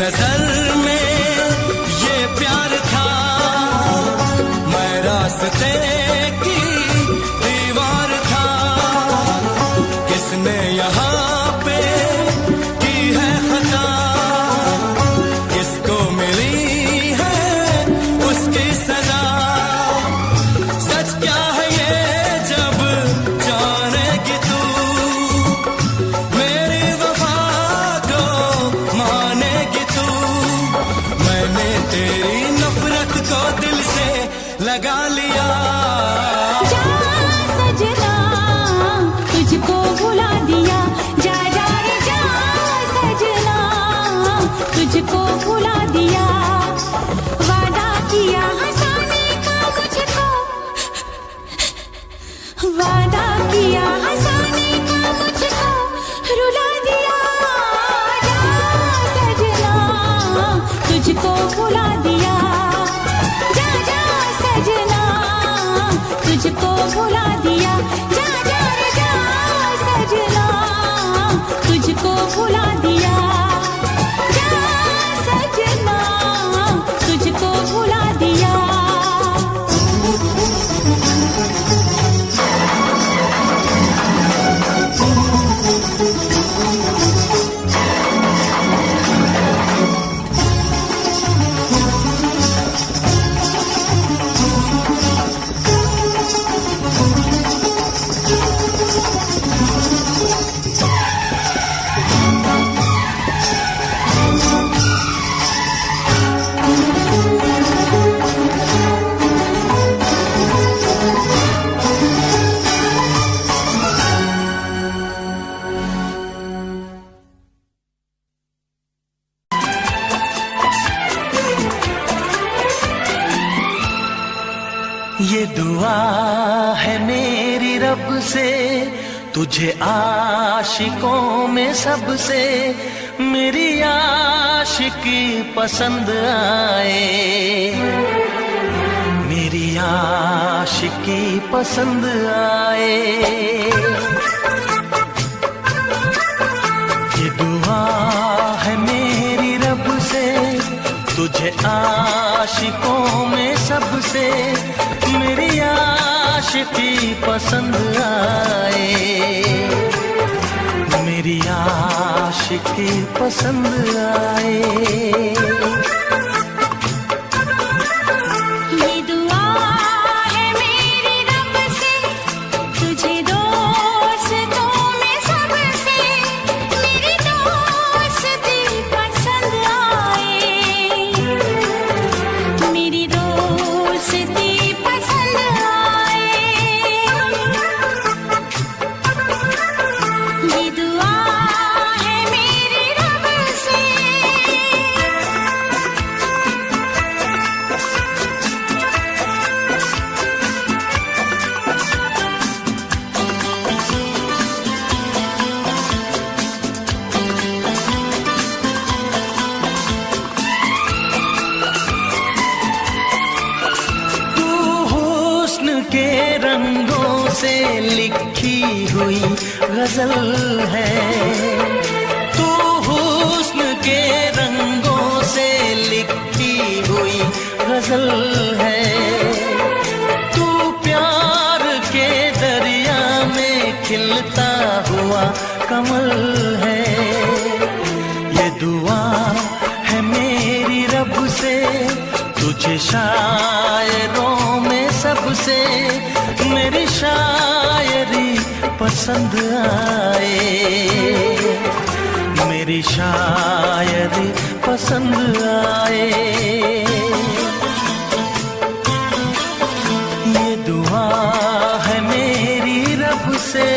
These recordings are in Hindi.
नजर में ये प्यार था, मैं रास्ते की दीवार था। किसने यहाँ पे की है खता, किसको मिली है उसकी सजा। सच क्या है ये जब जानेगी तू, मेरी वफा को मानेगी तू। मैंने तेरी नफरत को दिल से लगा लिया। जा सजना तुझको भुला दिया, जा जा रे जा सजना तुझको भुला दिया। वादा किया हंसाने का मुझको, वादा किया हंसाने का मुझको रुला दिया। जा सजना तुझको भुला दिया, जा जा सजना तुझको भुला दिया। जा जा रे जा सजना तुझको भुला दिया, जा सजना तुझको भुला दिया। ये दुआ है मेरी रब से, तुझे आशिकों में सबसे मेरी आशिकी पसंद आए, मेरी आशिकी पसंद आए। ये दुआ है मेरी रब से, तुझे आशिकों में सबसे मेरी आशिकी पसंद आए, मेरी आशिकी पसंद आए। ये दुआ है मेरी रब से, तुझे दोस्तों में सबसे मेरी दोस्ती पसंद आए, मेरी दोस्ती पसंद आए। ये दुआ है मेरी रब से। तू हुस्न के रंगों से लिखी हुई गजल है, तू हुस्न के रंगों से लिखी हुई गजल है। तू प्यार के दरिया में खिलता हुआ कमल है। ये दुआ है मेरी रब से, तुझे शायरों में सबसे मेरी शायरी पसंद आए, मेरी शायरी पसंद आए। ये दुआ है मेरी रब से।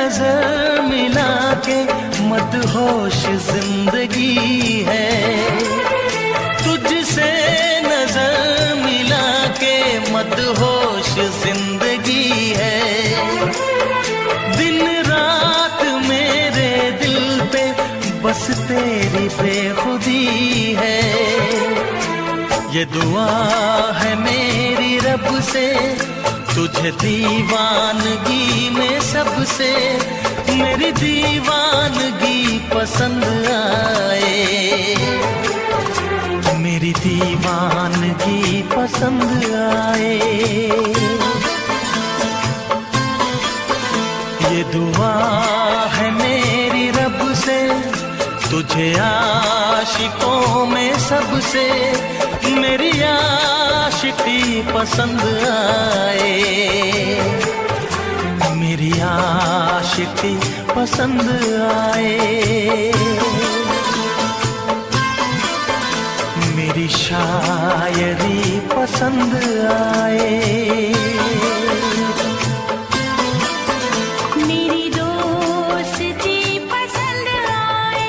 नजर मिला के मदहोश जिंदगी है, तुझसे नजर मिला के मदहोश जिंदगी है। दिन रात मेरे दिल पे बस तेरी बेखुदी है। ये दुआ है मेरी रब से, तुझे दीवानगी में सबसे मेरी दीवानगी पसंद आए, मेरी दीवानगी पसंद आए। ये दुआ है मेरी रब से, तुझे आशिकों में सबसे मेरी आशिकी पसंद आए, मेरी आशिकी पसंद आए। मेरी शायरी पसंद आए, मेरी दोस्ती पसंद आए।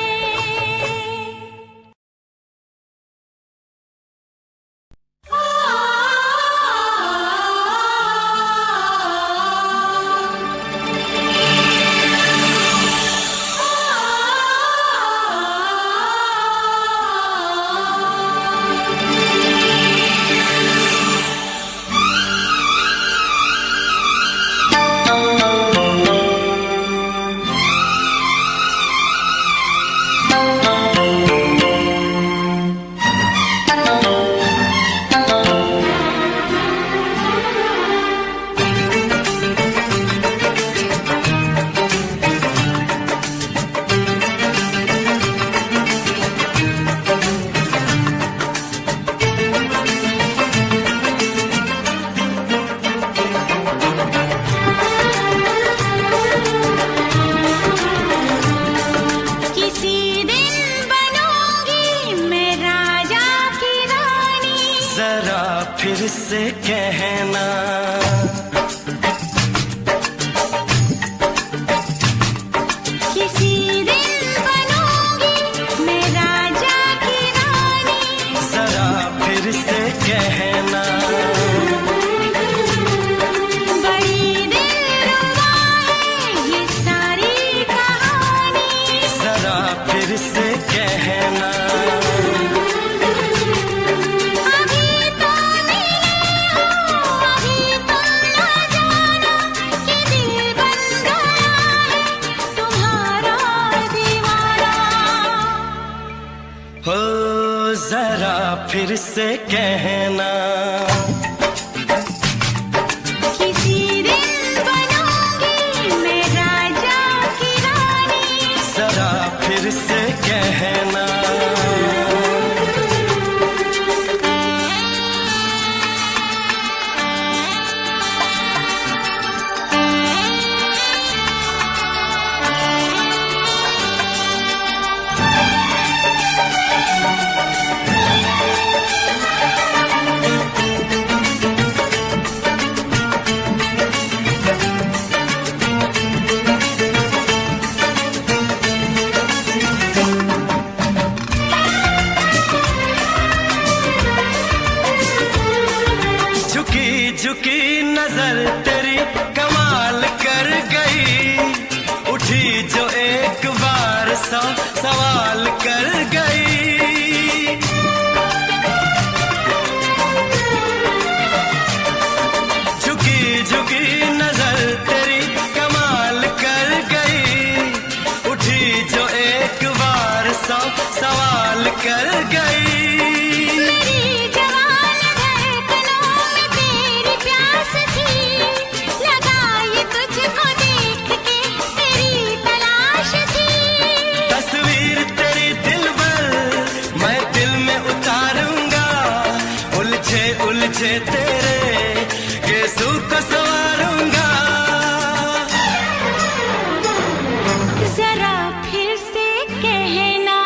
फिर से कहना, किसी दिन बनूंगी मैं राजा की रानी। जरा फिर से कहना, बड़ी दिलरुबा है ये सारी कहानी। जरा फिर से कहना, जरा फिर से कहना, किसी दिन बनूंगी मैं राजा की रानी। जरा फिर से कहना, झुकी नजर तेरी कमाल कर गई, उठी जो एक बार सौ सवाल कर गई। झुकी झुकी नजर तेरी कमाल कर गई, उठी जो एक बार सौ सवाल कर गई। उलझे तेरे गेसू को संवारूंगा, जरा फिर से कहना,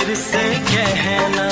फिर से कहना।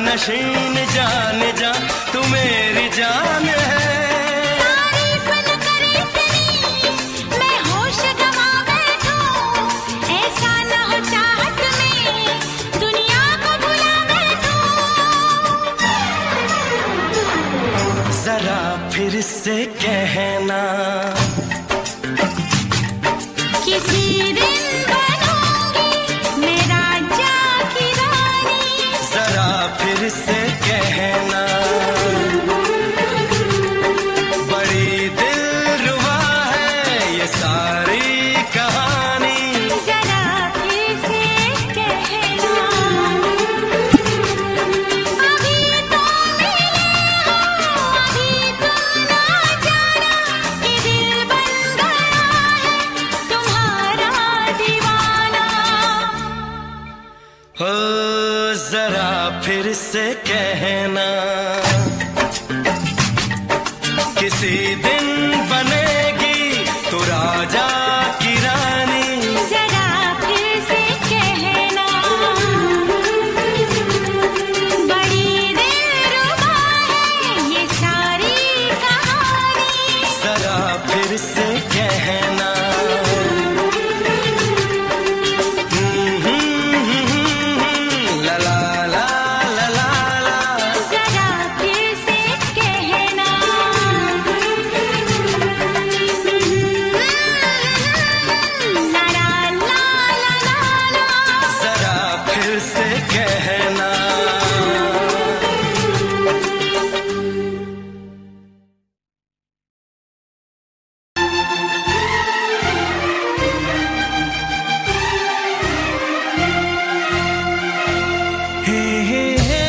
नशीन जान जा तू मेरी जान है। तारीफ न करे तेरी मैं होश गवा बैठूं, ऐसा न हो चाहत में दुनिया को भुला बैठूं। जरा फिर से कहना किसी दिन बनूंगी मैं राजा की रानी। जरा फिर से कहना बड़ी दिलरुबा है ये सारी कहानी। जरा फिर से कहना अभी तो मिले हो, अभी तुम ना जाना कि दिल बन गया है तुम्हारा दीवाना। हो जरा फिर से कहना किसी दिन बनेगी तू राजा की रानी। जरा फिर से कहना बड़ी दिलरुबा है ये सारी कहानी। जरा फिर से कहना ला ला ला ला ला ला। जरा फिर से कहना ला ला ला ला ला। जरा फिर से कहना हे हे हे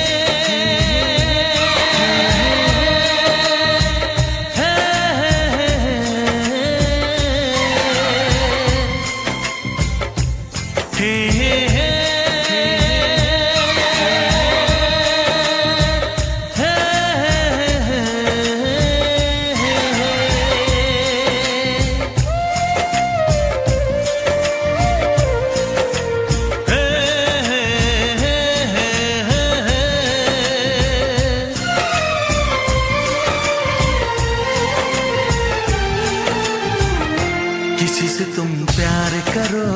किसी से तुम प्यार करो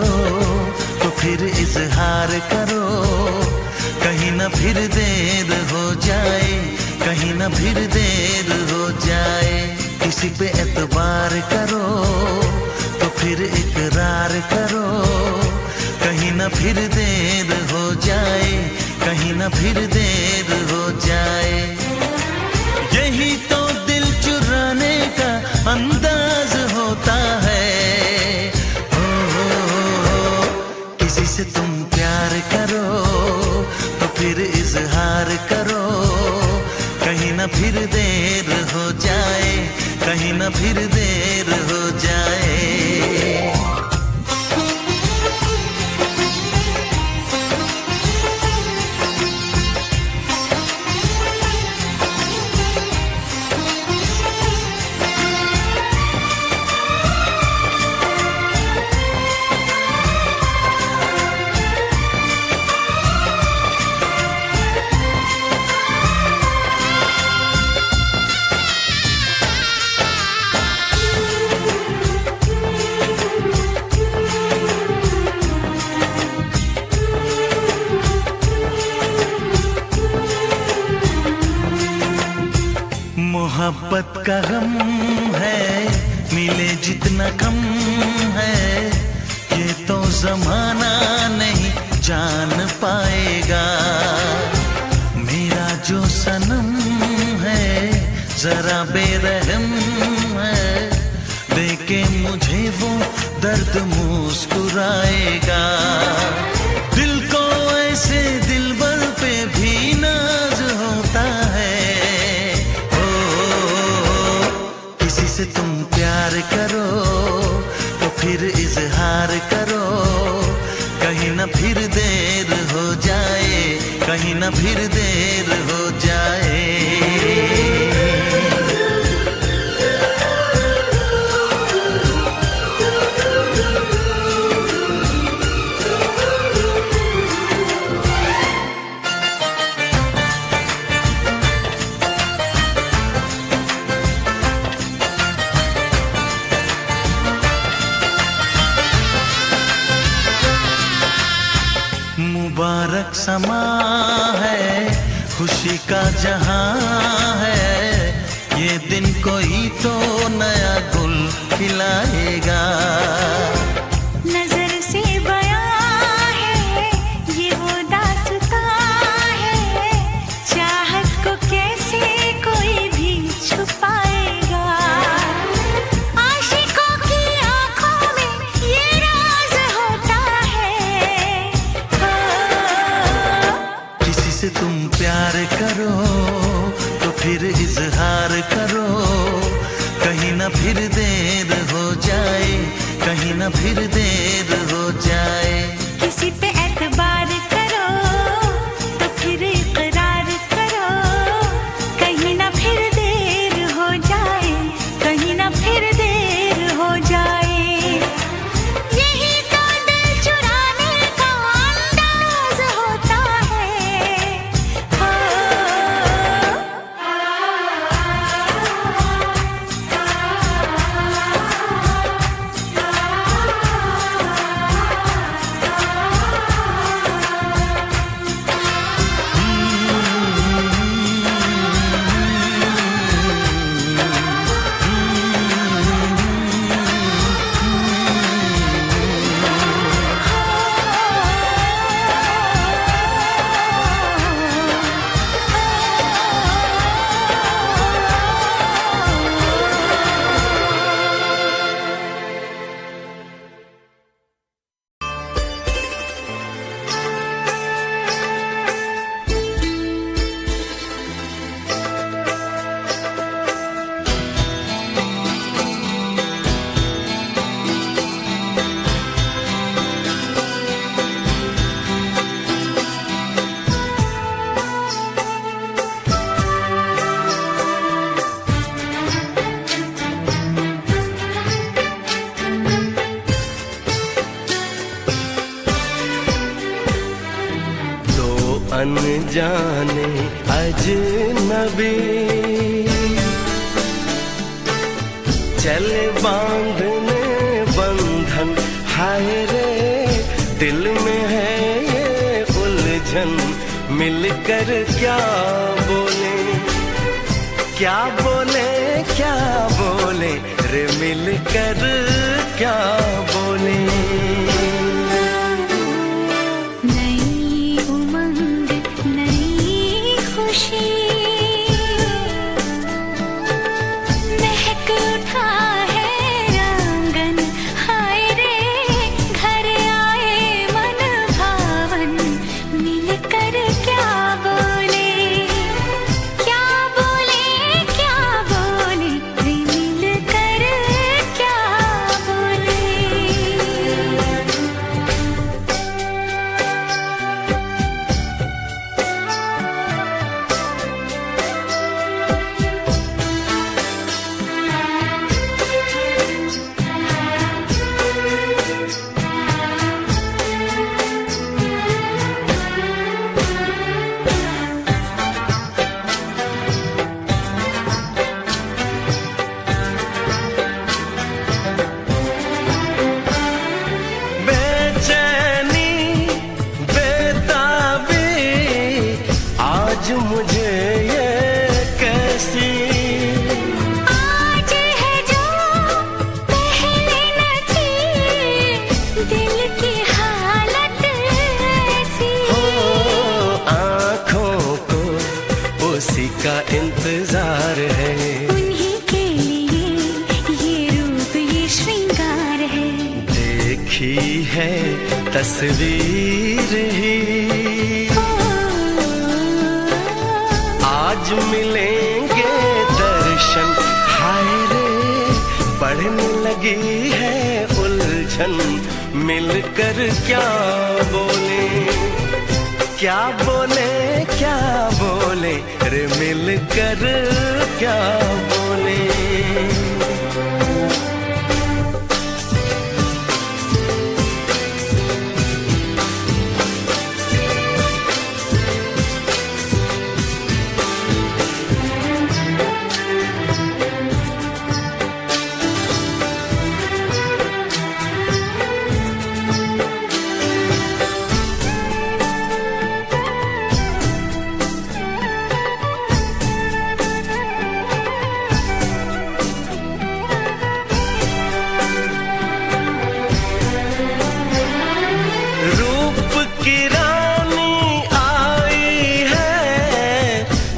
तो फिर इजहार करो, कहीं ना फिर देर हो जाए, कहीं ना फिर देर हो जाए। किसी पे एतबार करो तो फिर इकरार करो, कहीं ना फिर देर हो जाए, कहीं ना फिर देर हो जाए। यही तो दिल चुराने का अंदाज होता है। किसी से तुम प्यार करो तो फिर इजहार करो, कहीं ना फिर देर हो जाए, कहीं ना फिर देर हो जाए। मोहब्बत का गम है, मिले जितना कम है, ये तो जमाना नहीं जान पाएगा। मेरा जो सनम है जरा बेरहम है, देखे मुझे वो दर्द मुस्कुराएगा। दिल को ऐसे दिलबर पे भी नाज होता है। किसी से तुम प्यार करो तो फिर इजहार करो, कहीं ना फिर देर हो जाए, कहीं ना फिर देर हो जाए। मुबारक समा है, खुशी का जहां है, ये दिन कोई तो नया गुल खिलाएगा। नजर से बयां है ये वो दास्तां है, चाहत को कैसे कोई भी छुपाएगा। आशिकों की आंखों में ये राज होता है। किसी से तुम प्यार करो तो फिर इजहार करो, कहीं ना फिर देर हो जाए, कहीं ना फिर देर हो जाए। किसी पे एतबार करो तो फिर इकरार करो, कहीं ना फिर देर हो जाए, कहीं ना फिर देर हो जाए। यही तो दिल चुराने का अंदाज होता है। अनजाने अजनबी चले बांधने बंधन, हाय रे दिल में है ये उलझन। मिलकर क्या बोले, क्या बोले, क्या बोले रे, मिलकर क्या बोले। का इंतजार है। उन्हीं के लिए ये रूप ये श्रृंगार है। देखी है तस्वीर ही आज मिलेंगे दर्शन। हाय रे बढ़ने लगी है उलझन, मिलकर क्या बोले, क्या बोले, क्या बोले रे मिलकर क्या बोले।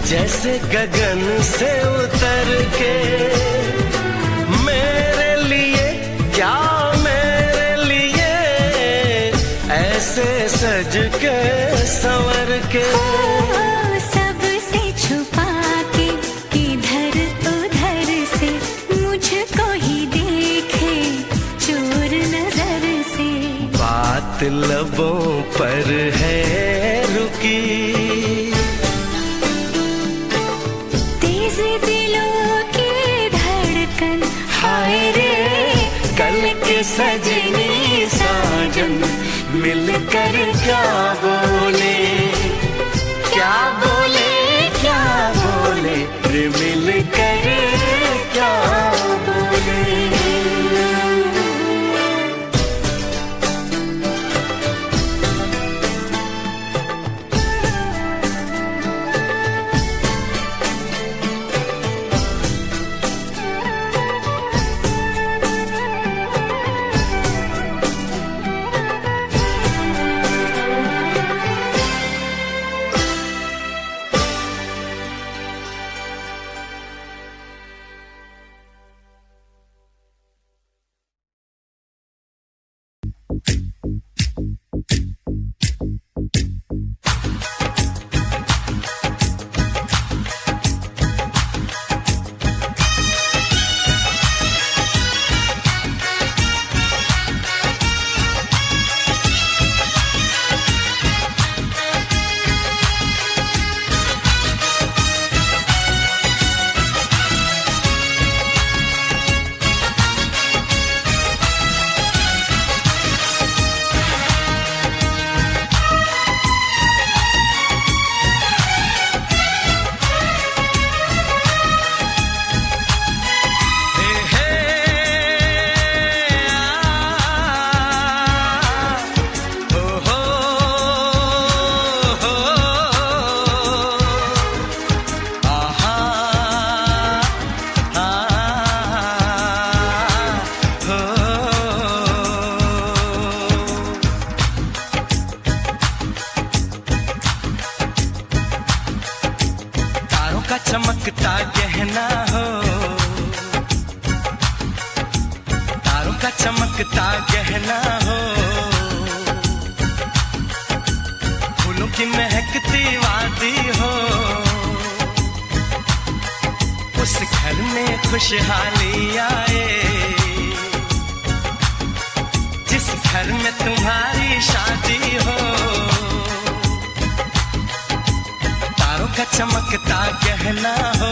जैसे गगन से उतर के मेरे लिए, क्या मेरे लिए ऐसे सज के संवर के। सबसे छुपा के इधर उधर से मुझको ही देखे चोर नजर से। बात लबों पर है रुकी, सजनी साजन मिलकर क्या बोले, क्या बोले, क्या बोले रे मिलकर क्या बोले। चमकता गहना हो, तारों का चमकता गहना हो, फूलों की महकती वादी हो। उस घर में खुशहाली आए जिस घर में तुम्हारी शादी हो। का चमकता गहना हो,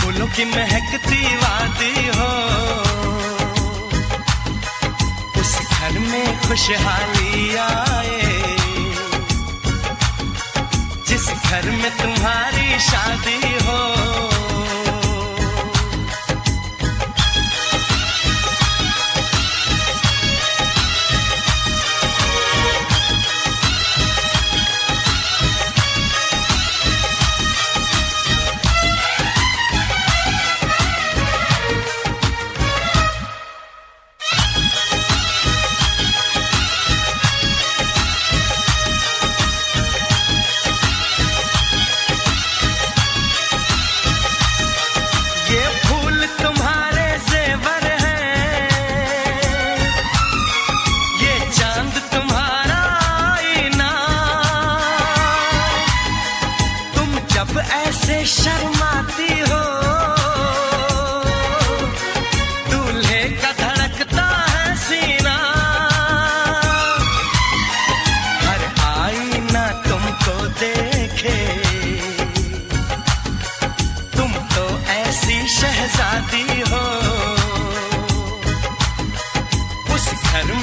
फूलों की महकती वादी हो। उस घर में खुशहाली आए जिस घर में तुम्हारी शादी हो।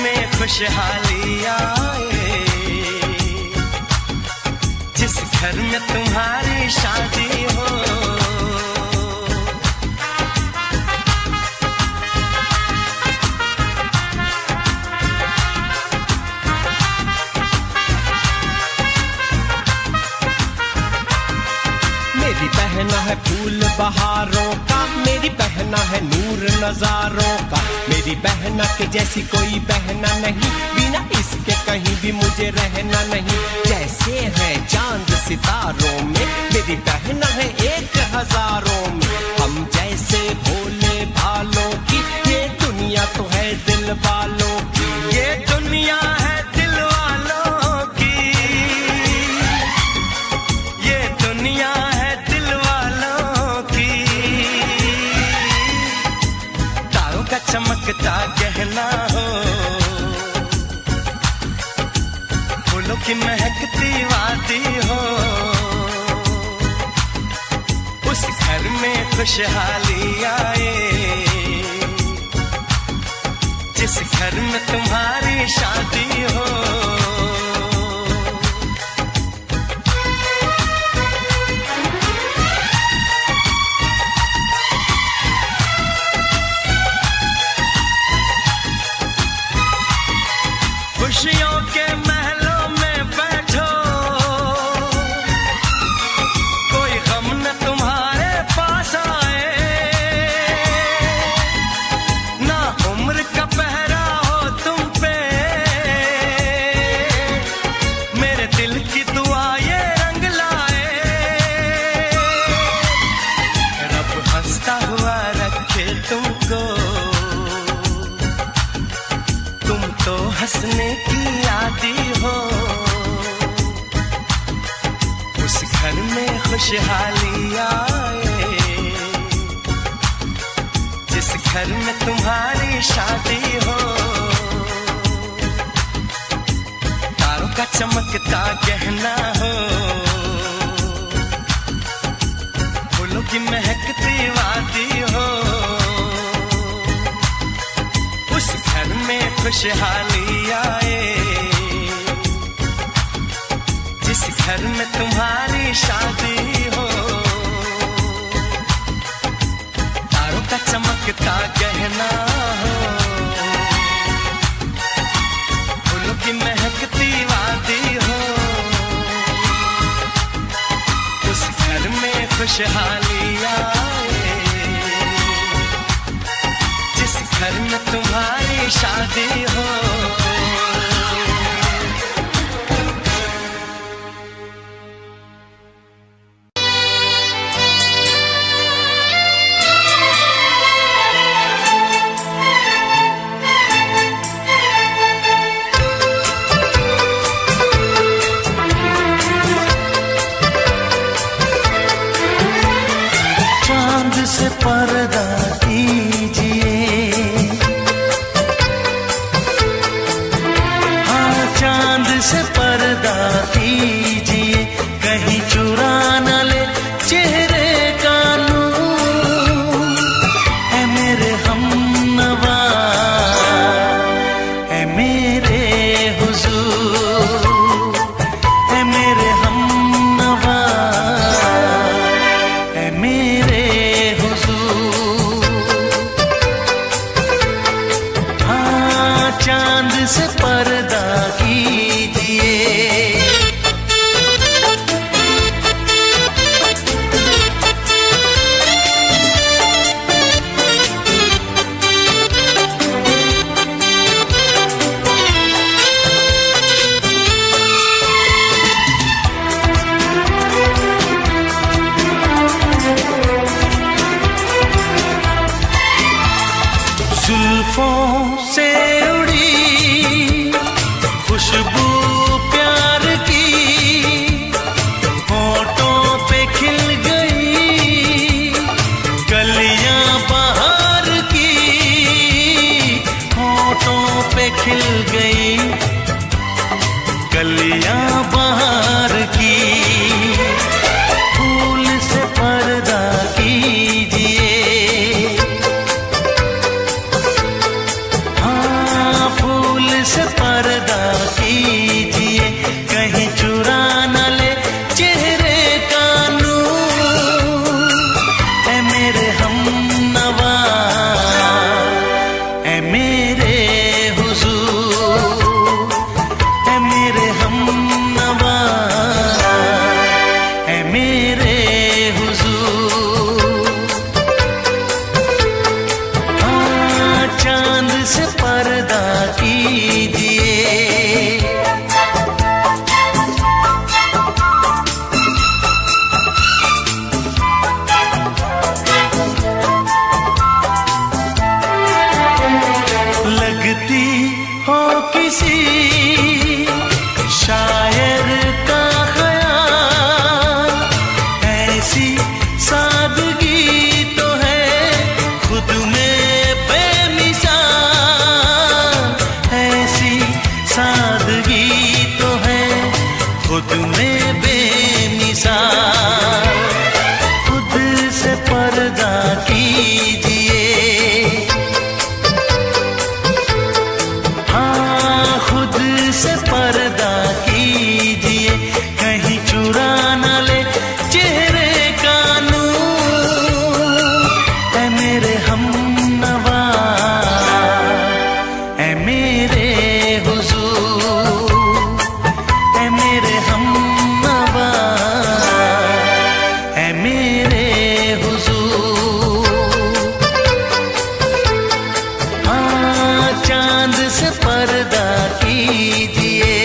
में खुशहाली आए, जिस घर में तुम्हारी शादी हो। मेरी बहना है फूल बहारों का, मेरी बहना है नूर नजारों का, मेरी बहना के जैसी कोई बहना नहीं, बिना इसके कहीं भी मुझे रहना नहीं। जैसे है चांद सितारों में, मेरी बहना है 1000 में, हम जैसे भोले भालों की, ये दुनिया तो है दिल वालों की, ये दुनिया है दिल वालों की, ये दुनिया है दिल वालों की। तारों का चमकता गहना हो, फूलों की महकती वादी हो, उस घर में खुशहाली आए, जिस घर में तुम्हारी शादी हो। खुशियों के महलों में बैठो, कोई गम न तुम्हारे पास आए, ना उम्र का पहरा हो तुम पे, मेरे दिल की दुआ ये रंग लाए, रब हंसता हुआ रखे तुमको, तुम तो हंसने की आदी हो, उस घर में खुशहाली आए, जिस घर में तुम्हारी शादी हो। तारों का चमकता गहना हो, फूलों की महकती वादी हो, उस घर में खुशहाली आए, जिस घर में तुम्हारी शादी हो। तारों का चमकता गहना हो, फूलों की महकती वादी हो, उस घर में खुशहाली आए, जिस घर में तुम्हारी शादी हो। चांद से पर्दा कीजिए, हाँ चांद से पर्दा कीजिए, कहीं चुरा न ले चेहरे का नूर, है मेरे हमनवा, है मेरे हुजूर, है मेरे हमनवा, है मेरे हुजूर। हाँ चांद से पर्दा कीजिए, जुल्फों से उड़ी खुद में बेमिसाल। खुद से पर्दा कीजिए, हाँ खुद से पर्दा कीजिए, कहीं चुरा न ले चेहरे का नूर। ऐ मेरे हमनवा, ऐ मेरे हुजूर, ऐ मेरे हमनवा, ऐ मेरे हुजूर। हाँ चांद से पर्दा कीजिए,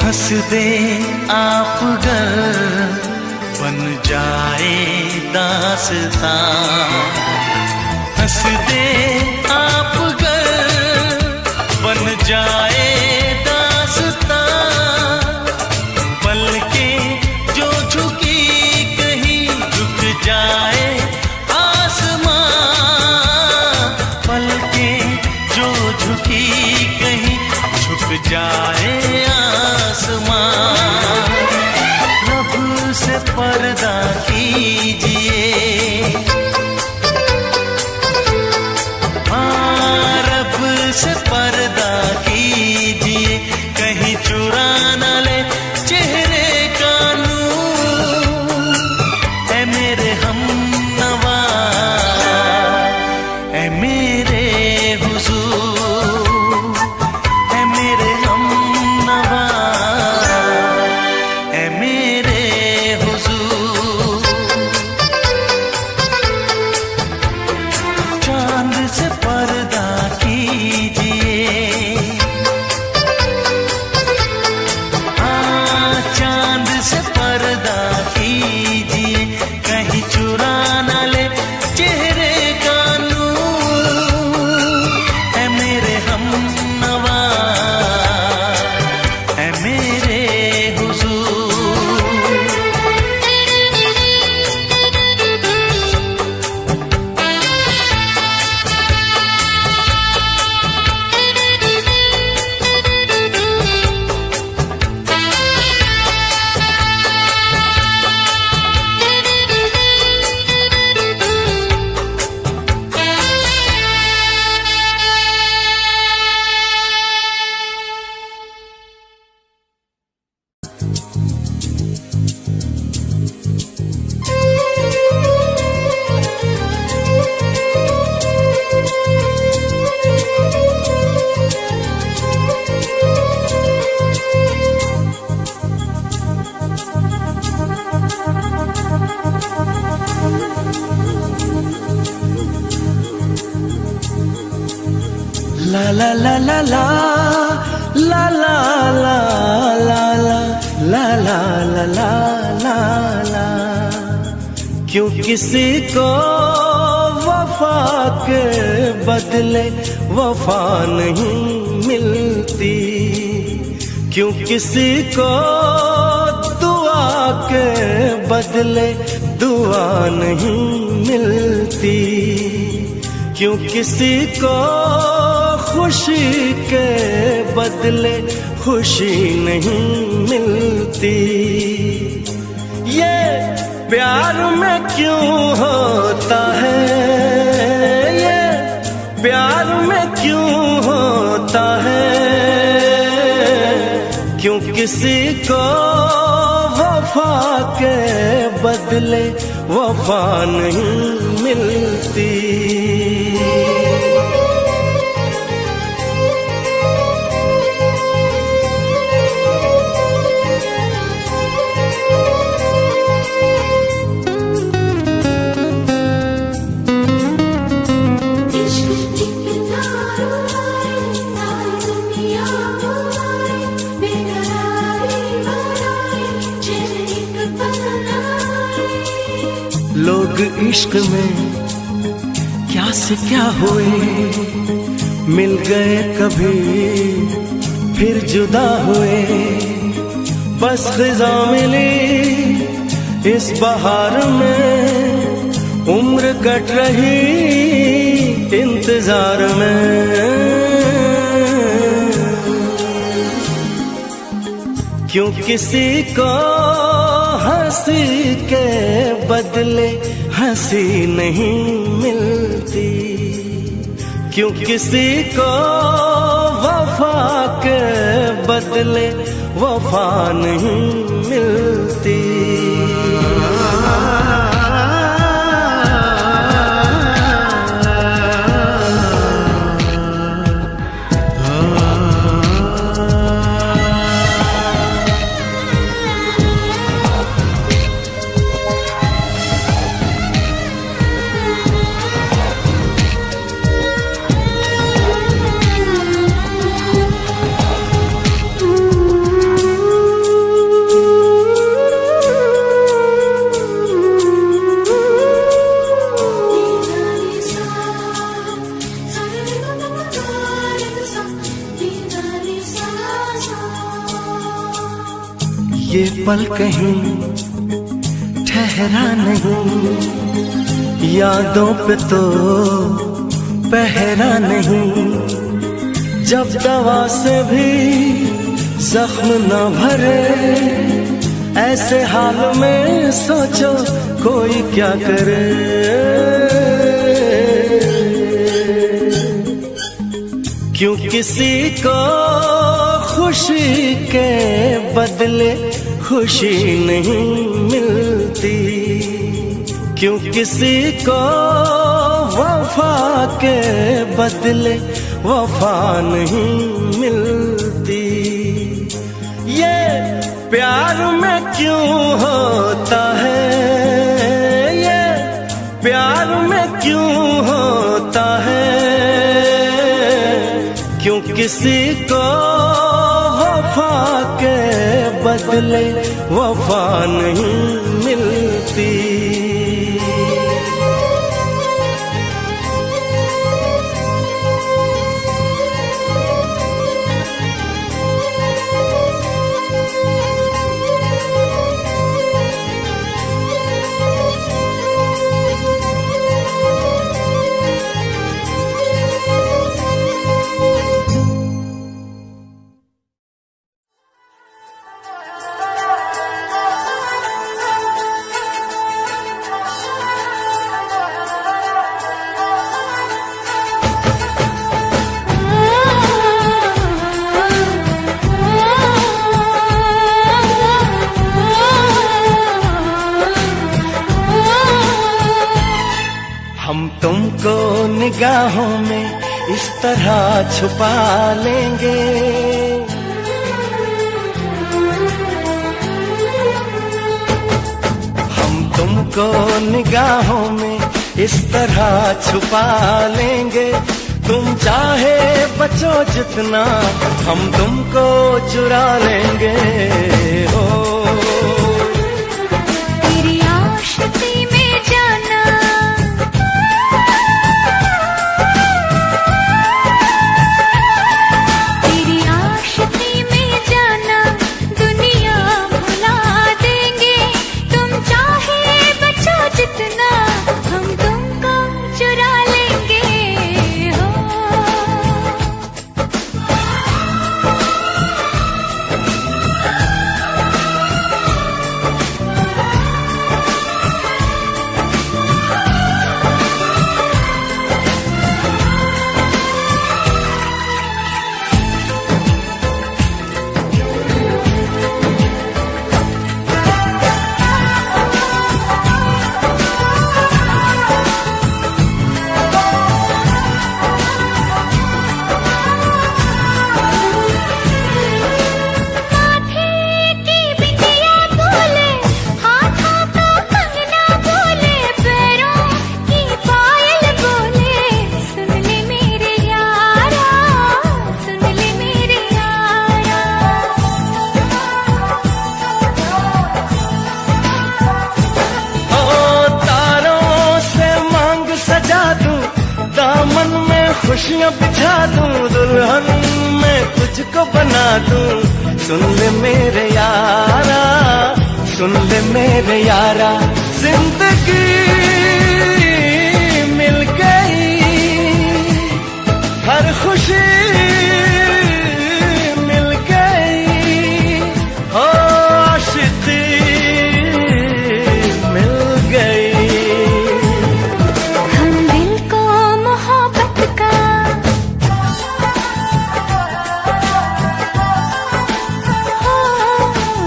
हंस दे आप गर बन जाए दास्तां। हंस दे आप गर बन जाए दास्तां। पलकें जो झुकी कहीं झुक जाए आसमां। पलकें जो झुकी कहीं झुक जाए आसमां। रब से पर्दा कीजिए, हाँ रब से पर्दा कीजिए, कहीं चुरा न ले चेहरे का नूर। ऐ मेरे हमनवा, ऐ मेरे हुजूर, ऐ मेरे हमनवा, ऐ मेरे हुजूर। चांद से पर्दा कीजिए, हाँ चांद से पर्दा कीजिए, कहीं चुरा न ले चेहरे का नूर। ऐ मेरे हमनवा, ऐ मेरे हुजूर। La la la la la la la la la la la la la la la la। क्यों किसी को वफा के बदले वफा नहीं मिलती। क्यों किसी को दुआ के बदले दुआ नहीं मिलती। क्यों किसी को खुशी के बदले खुशी नहीं मिलती। ये प्यार में क्यों होता है, ये प्यार में क्यों होता है। क्यों किसी को वफा के बदले वफा नहीं मिलती। लोग इश्क में क्या से क्या हुए, मिल गए कभी फिर जुदा हुए। बस खिजा मिली इस बहार में, उम्र कट रही इंतजार में। क्यों किसी को हंसी के बदले हंसी नहीं मिलती, क्यों किसी को वफा के बदले वफा नहीं मिलती। ये पल कहीं ठहरा नहीं, यादों पे तो पहरा नहीं। जब दवा से भी जख्म न भरे, ऐसे हाल में सोचो कोई क्या करे। क्यों किसी को खुशी के बदले खुशी नहीं मिलती, क्यों किसी को वफा के बदले वफा नहीं मिलती। ये प्यार में क्यों होता है, ये प्यार में क्यों होता है। क्यों किसी को वफा के बदले वफा नहीं मिलती। हम तुमको निगाहों में इस तरह छुपा लेंगे, हम तुमको निगाहों में इस तरह छुपा लेंगे। तुम चाहे बचो जितना, हम तुमको चुरा लेंगे। हो तेरी आशिकी में जाना, तेरी आशिकी में जाना, दुनिया भुला देंगे। तुम चाहे बचो जितना, हम तुमको चुरा लेंगे। हो खुशियाँ बिछा दूं, दुल्हन मैं तुझको बना दूं। सुन ले मेरे यारा, सुन ले मेरे यारा, जिंदगी मिल गई, हर खुशी मिल गई, हो आशिकी मिल गई। हम दिल को मोहब्बत का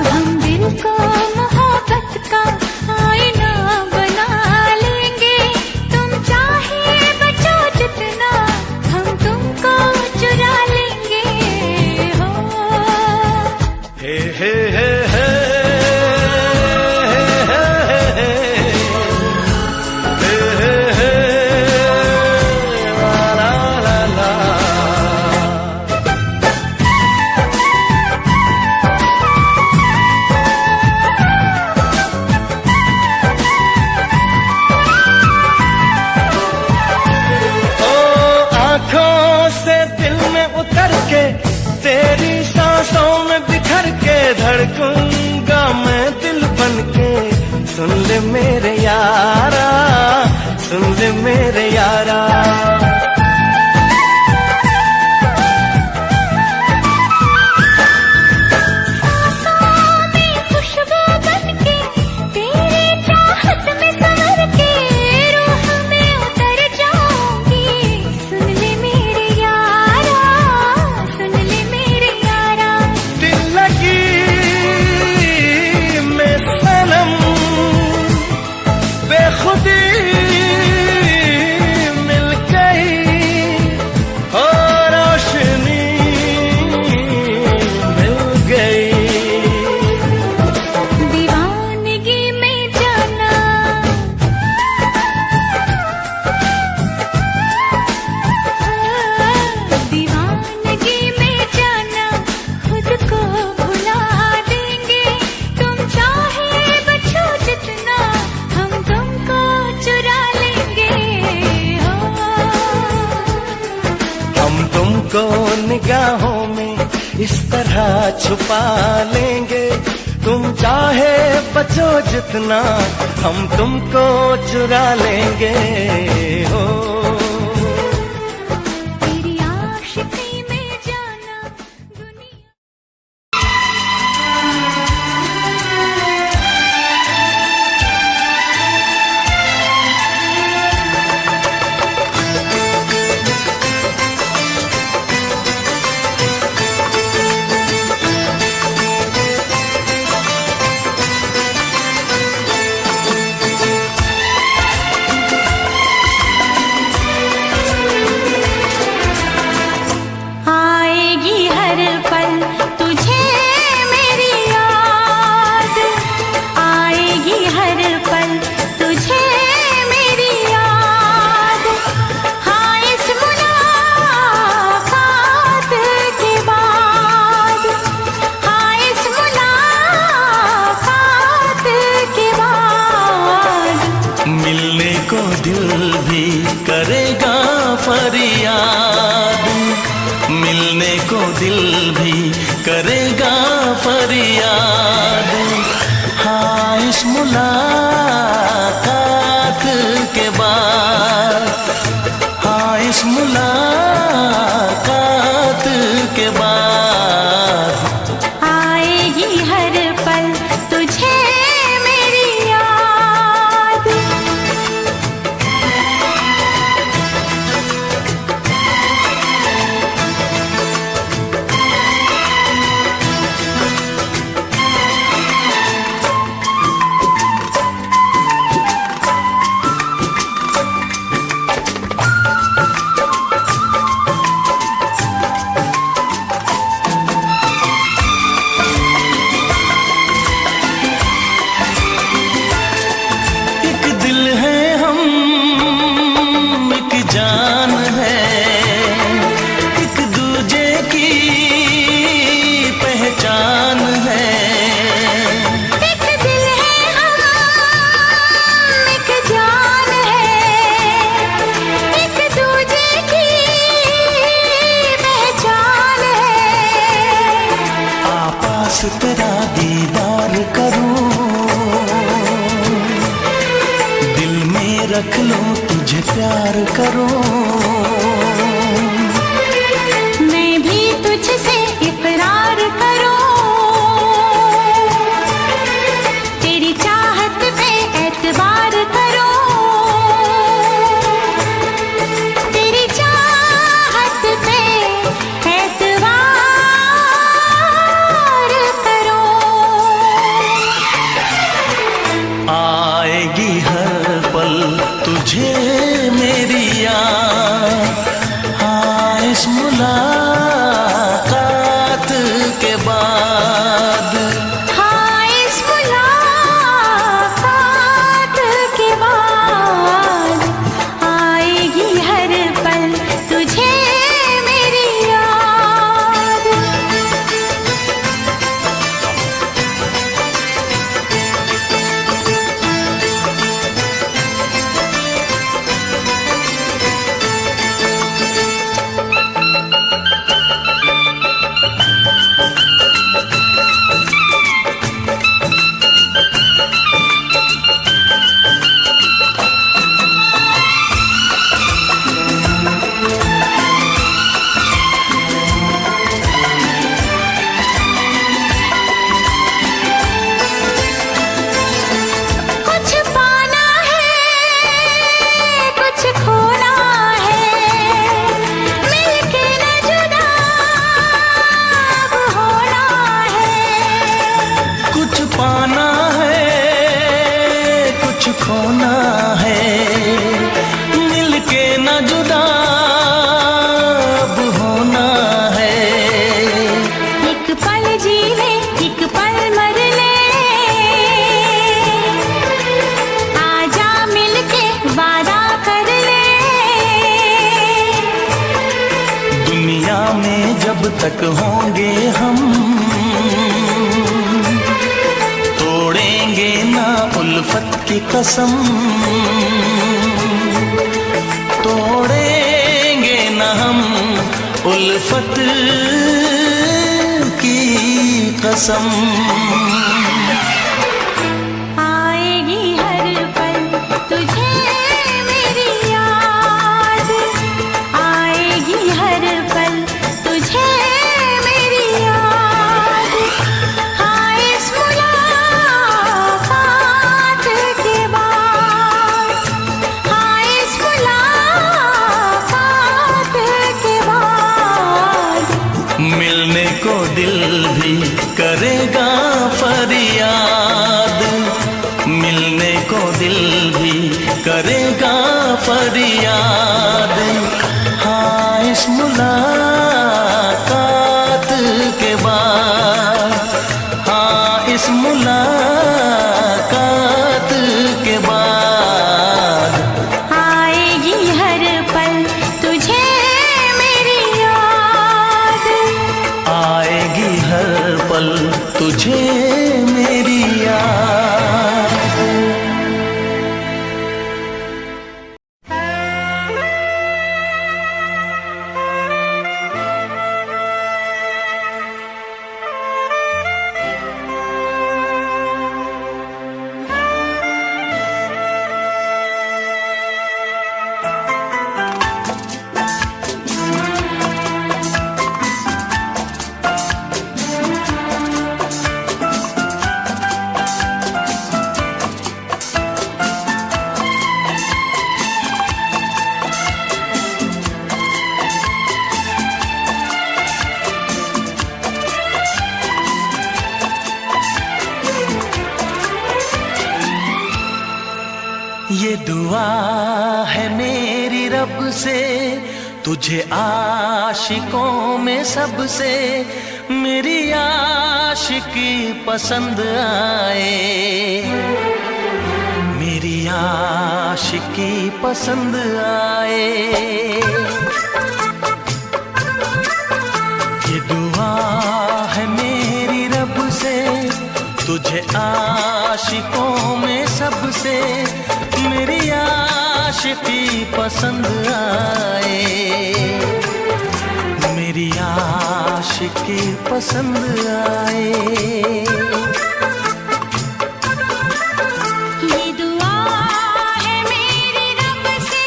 हम दिल को मोहब्बत का आईना बना लेंगे। तुम चाहे बचो जितना, हम तुमको चुरा लेंगे। हो हे हे हे हे तेरी सांसों में बिखर के धड़कूंगा मैं दिल बनके। सुन ले मेरे यारा, सुन ले मेरे यारा, खुशबू बनके तेरी चाहत में संवर के रूह में उतर जाऊंगी। सुन ले मेरे यारा, सुन ले मेरे यारा, दिल लगी मैं सनम बेखुदी मिल गई, और रोशनी मिल गई। दीवानगी में जाना दीवानगी में जाना, खुद को भुला देंगे। तुम चाहे बचो जितना, हम तुमको चुरा लेंगे। हो हम तुमको निगाहों में इस तरह छुपा लेंगे। तुम चाहे बचो जितना, हम तुमको चुरा लेंगे। हो तेरी आशिकी में जाना दुनिया। आएगी हर पल तुझे मेरी याद, आएगी हर पल तुझे मेरी याद। हाँ इस मुलाकात के बाद, हाँ इस मुलाकात के बाद, मिलने को दिल भी करेगा फरियाद, मिलने को दिल भी करेगा फरियाद। हाँ इस मुलाकात के बाद, हाँ इस मुलाकात के बाद, आएगी हर पल तुझे मेरी याद। मुझे प्यार करो। मैं भी तुझसे इकरार करूं, तेरी चाहत पे एतबार करूं, तेरी चाहत पे एतबार करूं। आएगी हर पल तुझे मेरी याद, हाँ इस मुलाकात के बाद। हाँ इस मुलाकात के बाद आएगी हर पल तुझे मेरी याद। कुछ पाना है, कुछ खोना है, मिलके न जुदा अब होना है। कुछ पाना है, कुछ खोना है, मिलके न जुदा अब होना है। एक पल जीवे एक पल मर ले, आजा मिलके वादा कर ले। दुनिया में जब तक होंगे हम, तोड़ेंगे ना उल्फत की कसम, तोड़ेंगे ना हम उल्फत की कसम। आएगी हर पल तुझे मेरी याद, आएगी हर पल तुझे मेरी याद। हाँ इस मुलाकात के बाद, हाँ इस मुलाकात के बाद मिलने को दिल भी करेगा फरियाद, मिलने को दिल भी करेगा फरियाद। हाँ इस मुलाकात के बाद, हाँ इस मुलाकात के बाद आएगी हर पल तुझे मेरी याद। आएगी हर पल तुझे मेरी याद। ये दुआ है मेरी रब से, तुझे आशिकों में सबसे मेरी आशिकी पसंद आए, मेरी आशिकी पसंद आए। ये दुआ है मेरी रब से, तुझे आशिकों में सबसे मेरी आशिकी पसंद आए, मेरी आशिकी पसंद आए। ये दुआ है मेरी रब से,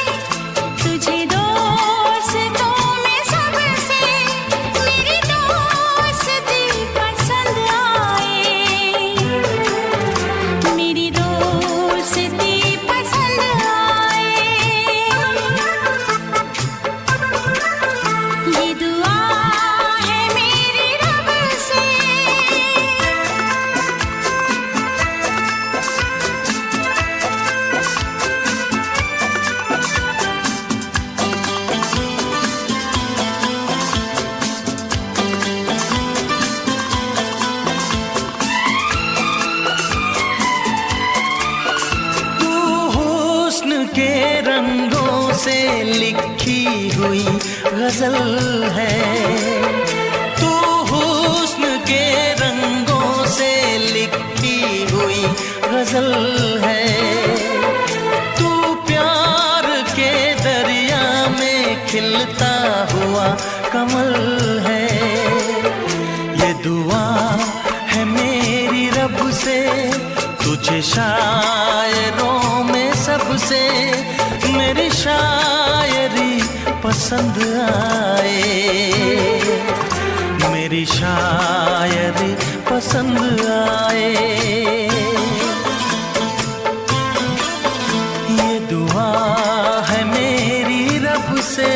से लिखी हुई गजल है। तू हुस्न के रंगों से लिखी हुई गजल है। तू प्यार के दरिया में खिलता हुआ कमल है। ये दुआ है मेरी रब से, तुझे शायरों में सबसे मेरी शायरी पसंद आए। मेरी शायरी पसंद आए। ये दुआ है मेरी रब से।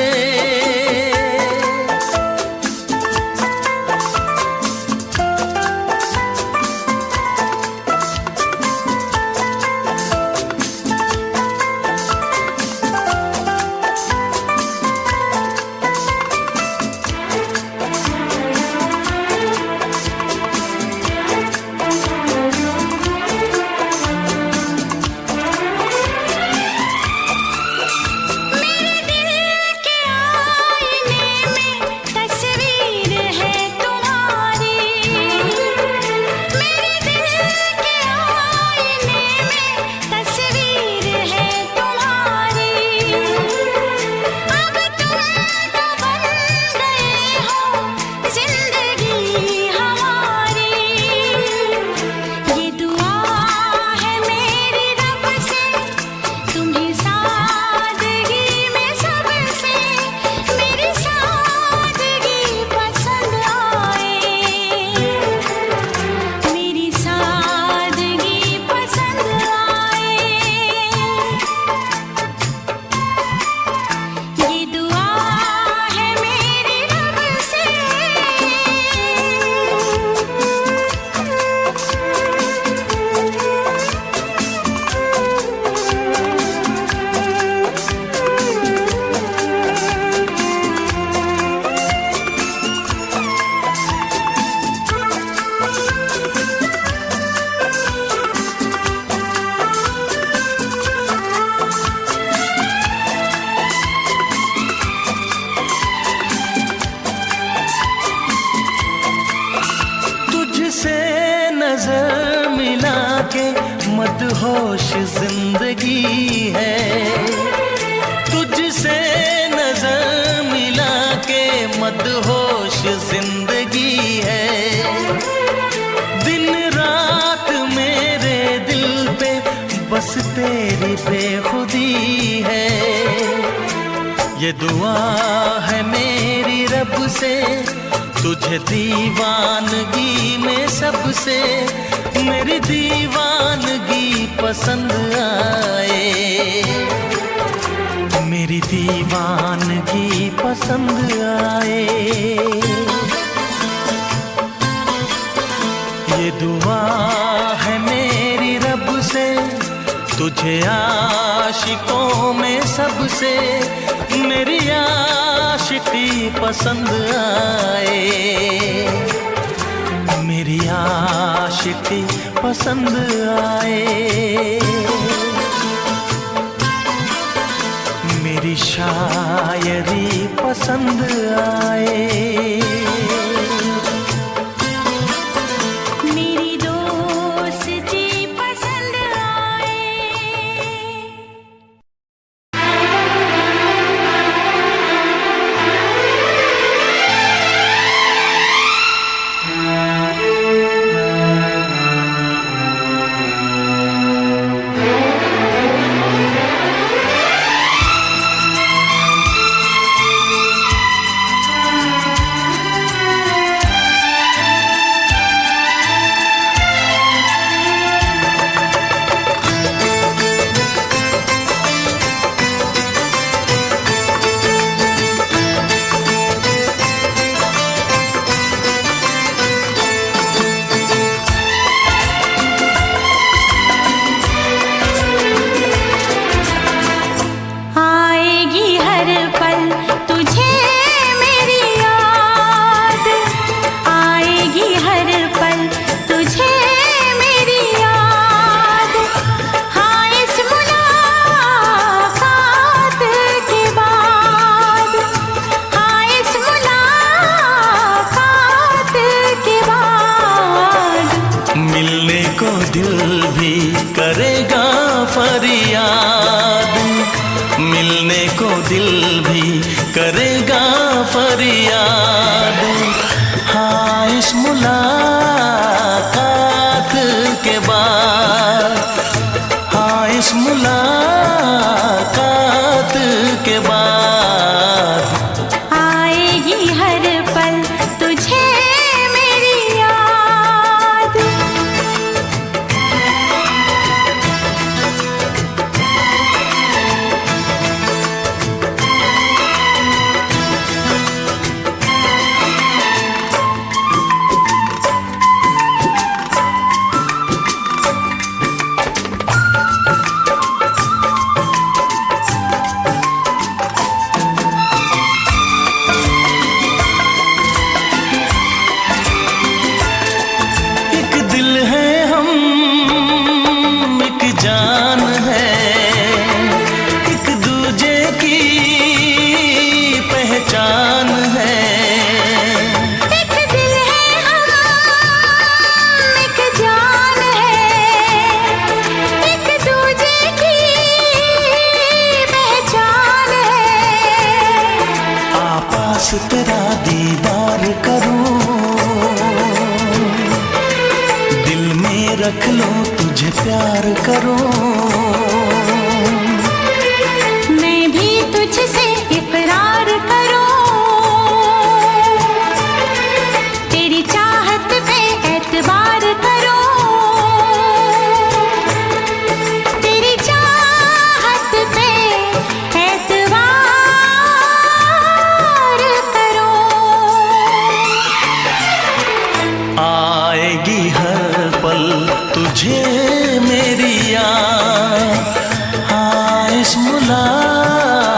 नजर मिला के मदहोश जिंदगी है। तुझसे नजर मिला के मदहोश जिंदगी है। दिन रात मेरे दिल पे बस तेरी बेखुदी है। ये दुआ है मेरी रब से, तुझे दीवानगी में सबसे मेरी दीवानगी पसंद आए। मेरी दीवानगी पसंद आए। ये दुआ है मेरी रब से, तुझे आशिकों में सबसे मेरी आशिकी पसंद आए। मेरी आशिकी पसंद आए। मेरी शायरी पसंद आए। को दिल भी करेगा फरियाद। हाँ, इस मुलाकात के बाद, हाँ इस मुलाकात के बाद आएगी हर पल तुझे मेरी याद। एक दिल है हम, एक जान है, एक दूजे की पहचान है। एक दिल है हम, एक जान है, एक दूजे की पहचान है। आपास तेरा दीदार करूं, दिल में रख लो तुझे प्यार करूं। मैं भी तुझसे इकरार करूं, तेरी चाहत पे एतबार करूं, तेरी चाहत पे एतबार करूं। आएगी हर पल तुझे मेरी याद। हाँ, इस मुलाकात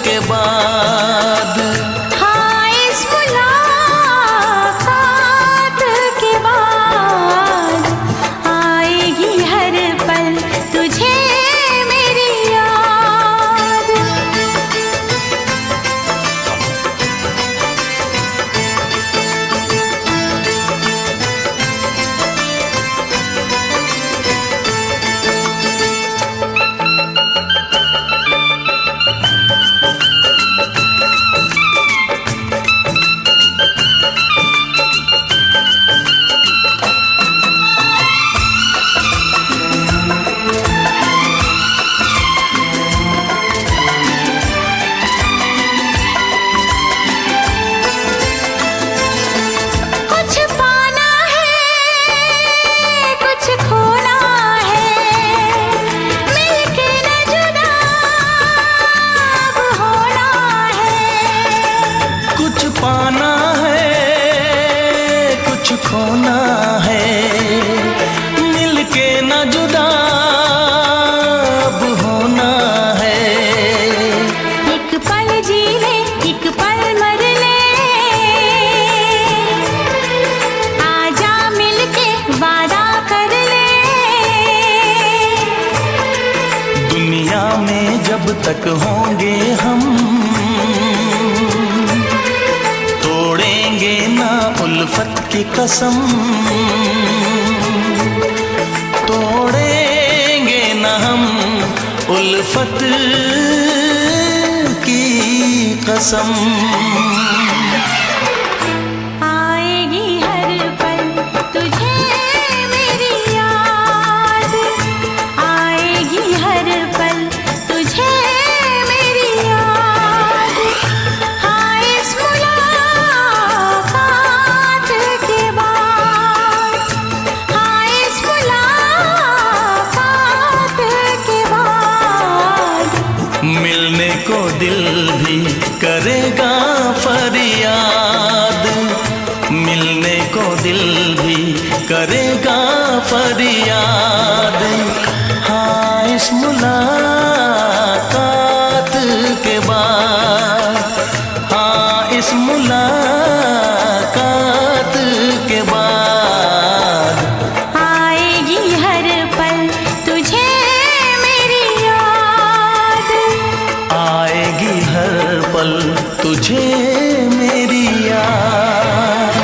के बाद, हाँ, इस मुलाकात के बाद आएगी हर पल तुझे मेरी याद। कुछ पाना है, कुछ खोना है, मिलके न जुदा अब होना है। कुछ पाना है, कुछ खोना है, मिलके न जुदा अब होना है। एक पल जी ले, एक पल मर ले, आजा मिलके वादा कर ले। दुनिया में जब तक होंगे हम, तोड़ेंगे ना उल्फत की कसम, तोड़ेंगे ना हम उल्फत की कसम। आएगी हर पल तुझे मेरी याद, आएगी हर पल तुझे मेरी याद। हाँ, इस मुलाकात के बाद, हाँ, इस मुलाकात के बाद मिलने को दिल भी करेगा फरियाद। मिलने को दिल भी करेगा फरियाद। हाँ, इस मुलाकात के बाद, हाँ इस मुलाकात के बाद आएगी हर पल तुझे मेरी याद। आएगी हर पल तुझे मेरी याद।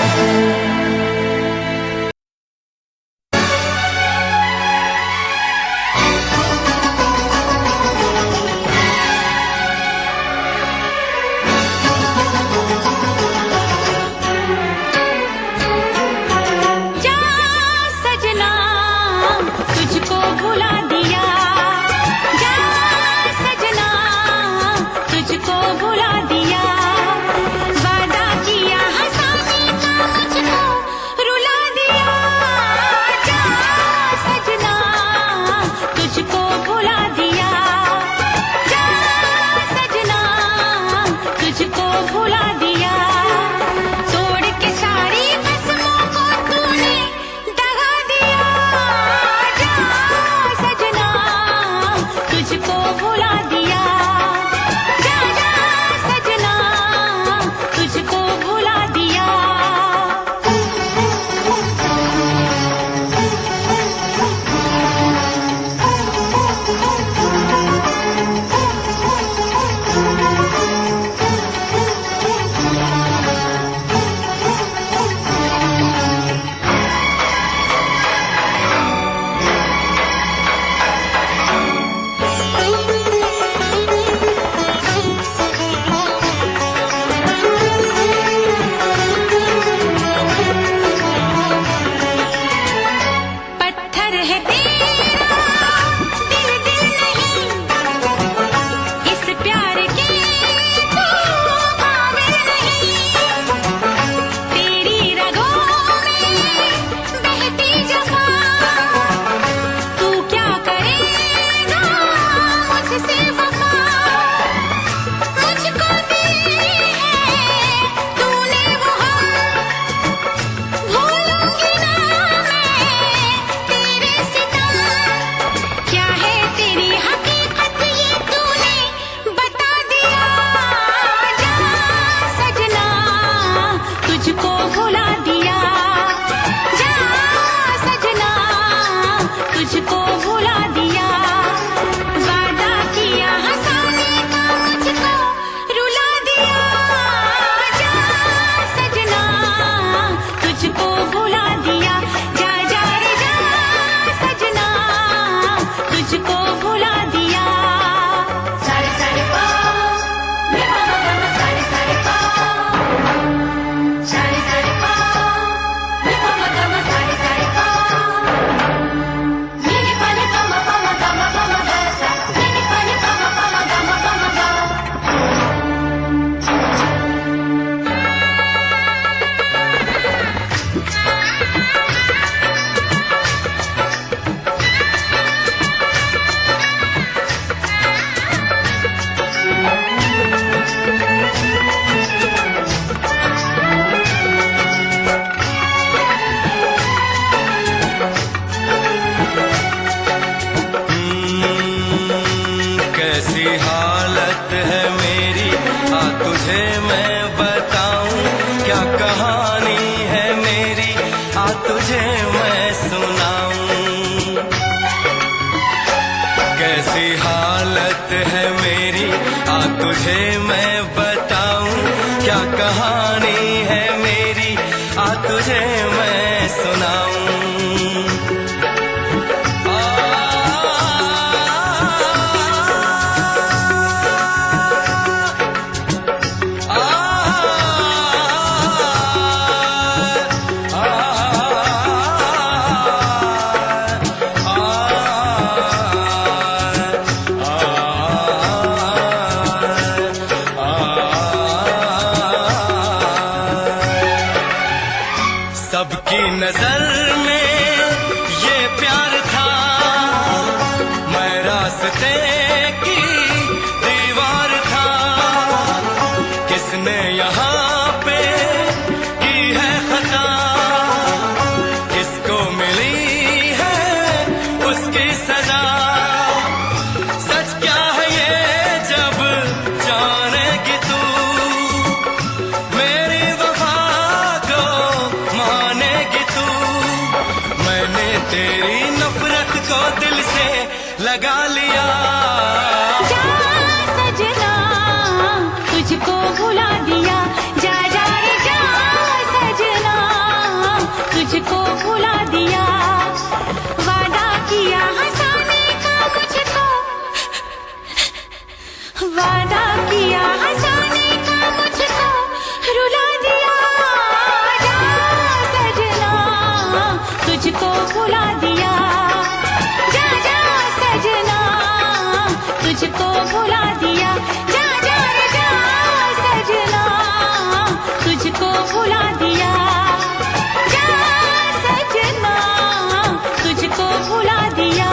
तुझे मैं बताऊं क्या कहानी है मेरी, आ तुझे मैं सुनाऊं कैसी हालत है मेरी, आ तुझे मैं बताऊं क्या कहानी है मेरी, आ तुझे मैं सुनाऊं। सबकी नजर में ये प्यार था, मैं रास्ते की दीवार था, किसने यहाँ पे की है खता, किसको मिली है उसकी सजा, सच क्या है ये जब जानेगी तू, मेरी वफा को मानेगी तू, मैंने तेरी नफरत को दिल से लगा लिया। जा सजना तुझको भुला दिया, जा जा रे जा सजना तुझको भुला दिया, वादा किया हंसाने का मुझको, वादा किया हंसाने का मुझको रुला दिया, जा सजना तुझको भुला दिया, जा जा सजना तुझको भुला दिया, जा जा रे जा सजना तुझको भुला दिया, जा सजना तुझको भुला दिया।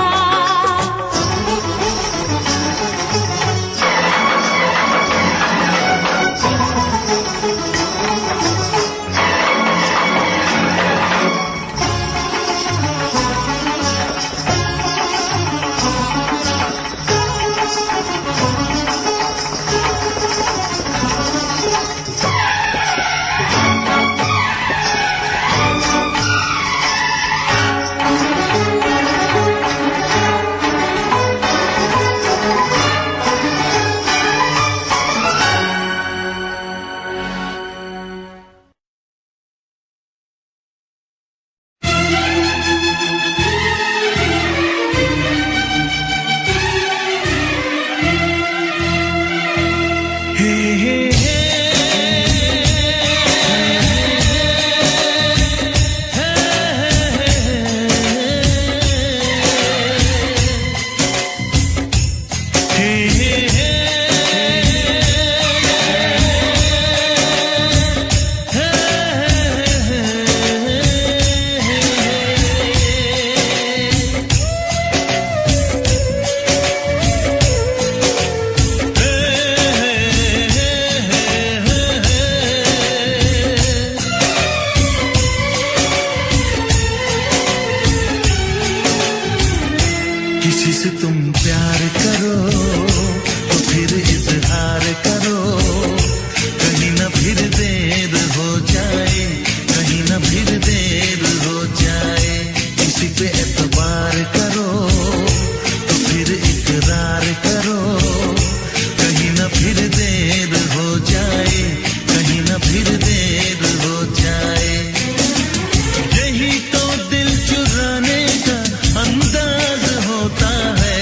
किसी से तुम प्यार करो तो फिर इजहार करो, कहीं ना फिर देर हो जाए, कहीं ना फिर देर हो जाए, किसी पे एतबार करो तो फिर इकरार करो, कहीं ना फिर देर हो जाए, कहीं ना फिर देर हो जाए, यही तो दिल चुराने का अंदाज होता है,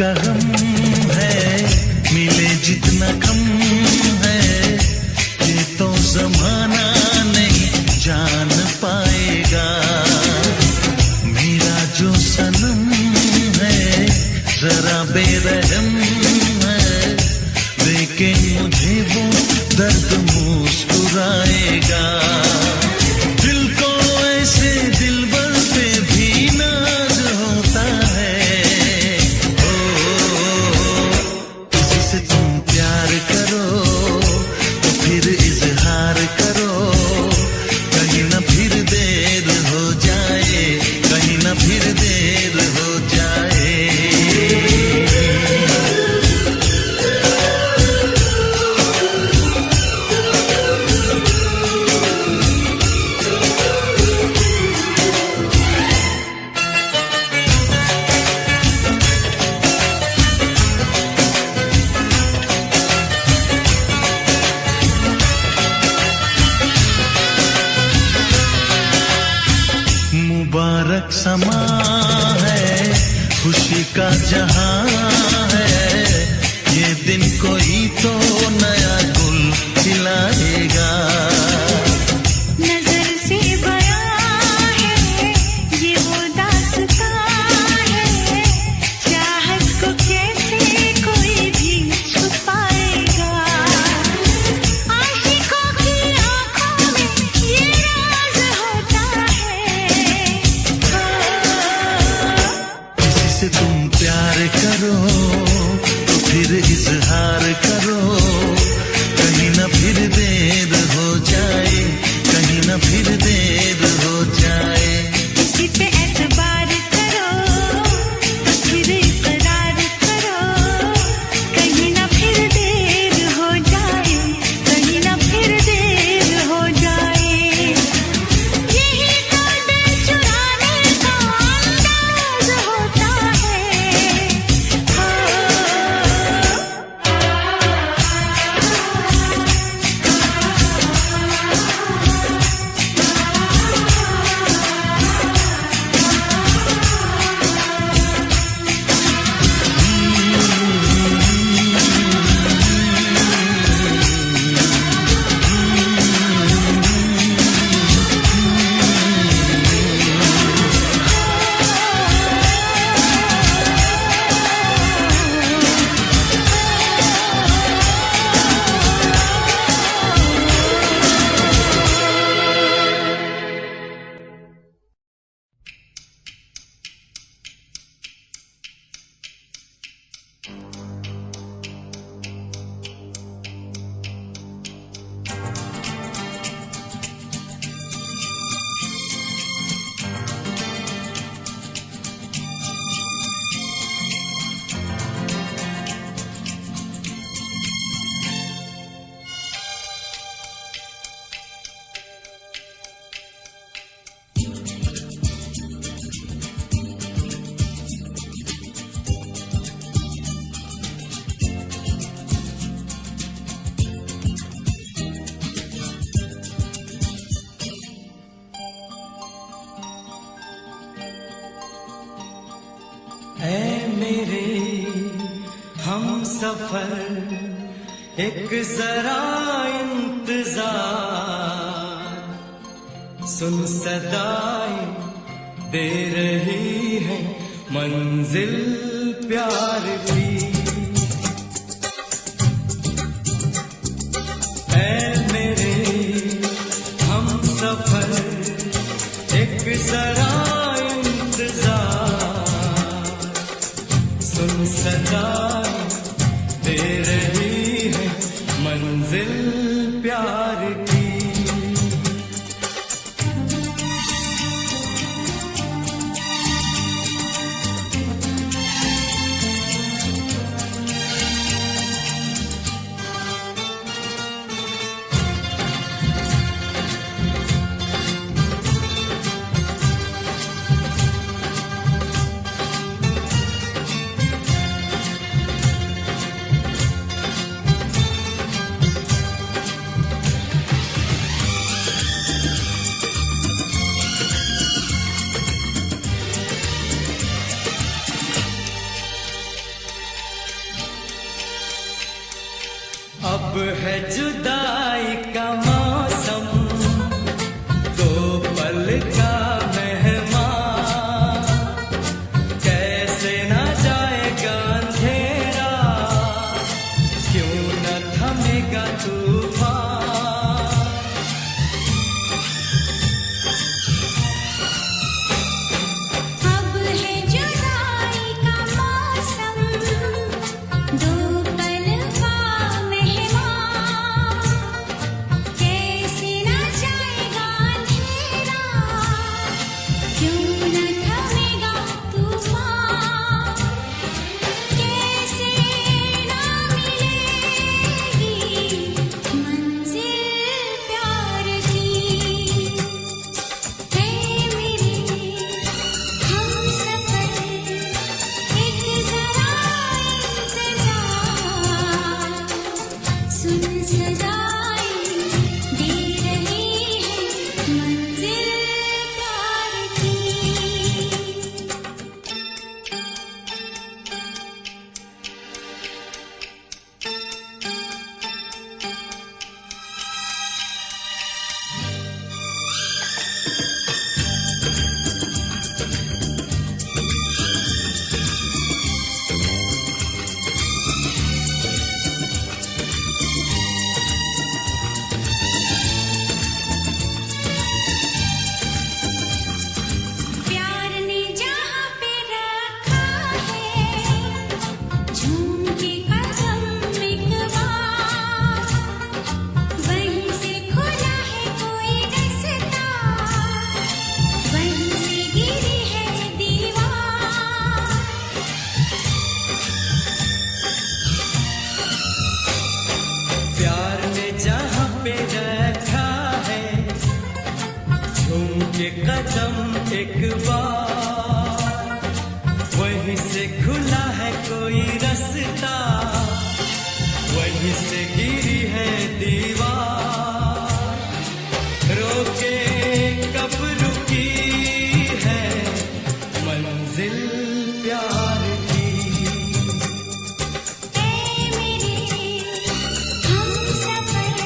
का गम है, मिले जितना कम है, ये तो जमाना नहीं जान पाएगा। मेरा जो सनम है जरा बेरहम है, देखे मुझे वो दर्द मुस्कुराएगा। दिल को ऐसे दिलबर पे भी नाज होता है। ओ, किसी से तुम प्यार करो तो फिर इजहार करो, कहीं ना फिर देर हो जाए, कहीं ना फिर देर हो जाए। मुबारक समा है, खुशी का जहां है, ये दिन कोई तो नया गुल खिलाएगा। नजर से बयां है ये वो दास्तां है, चाहत को कैसे कोई भी छुपाएगा। आशिकों की आंखों में ये राज होता है। किसी से तुम प्यार करो तो फिर इजहार करो, कहीं ना फिर देर हो जाए, कहीं ना फिर देर हो जाए। किसी पे एतबार करो तो फिर इकरार करो, कहीं ना फिर देर हो जाए, कहीं ना फिर देर हो जाए। यही तो दिल चुराने का अंदाज होता है। ऐ मेरे हम सफर एक जरा इंतजार, सुन सदाएं दे रही है मंजिल प्यार की। ऐ मेरे हम सफर एक जरा इंतजार, सुन सदाएं दे रही है मंजिल प्यार की। कदम एक बार, वहीं से खुला है कोई रास्ता, वहीं से गिरी है दीवार, रोके कब रुकी है मंजिल प्यार की। ऐ मेरे हमसफर,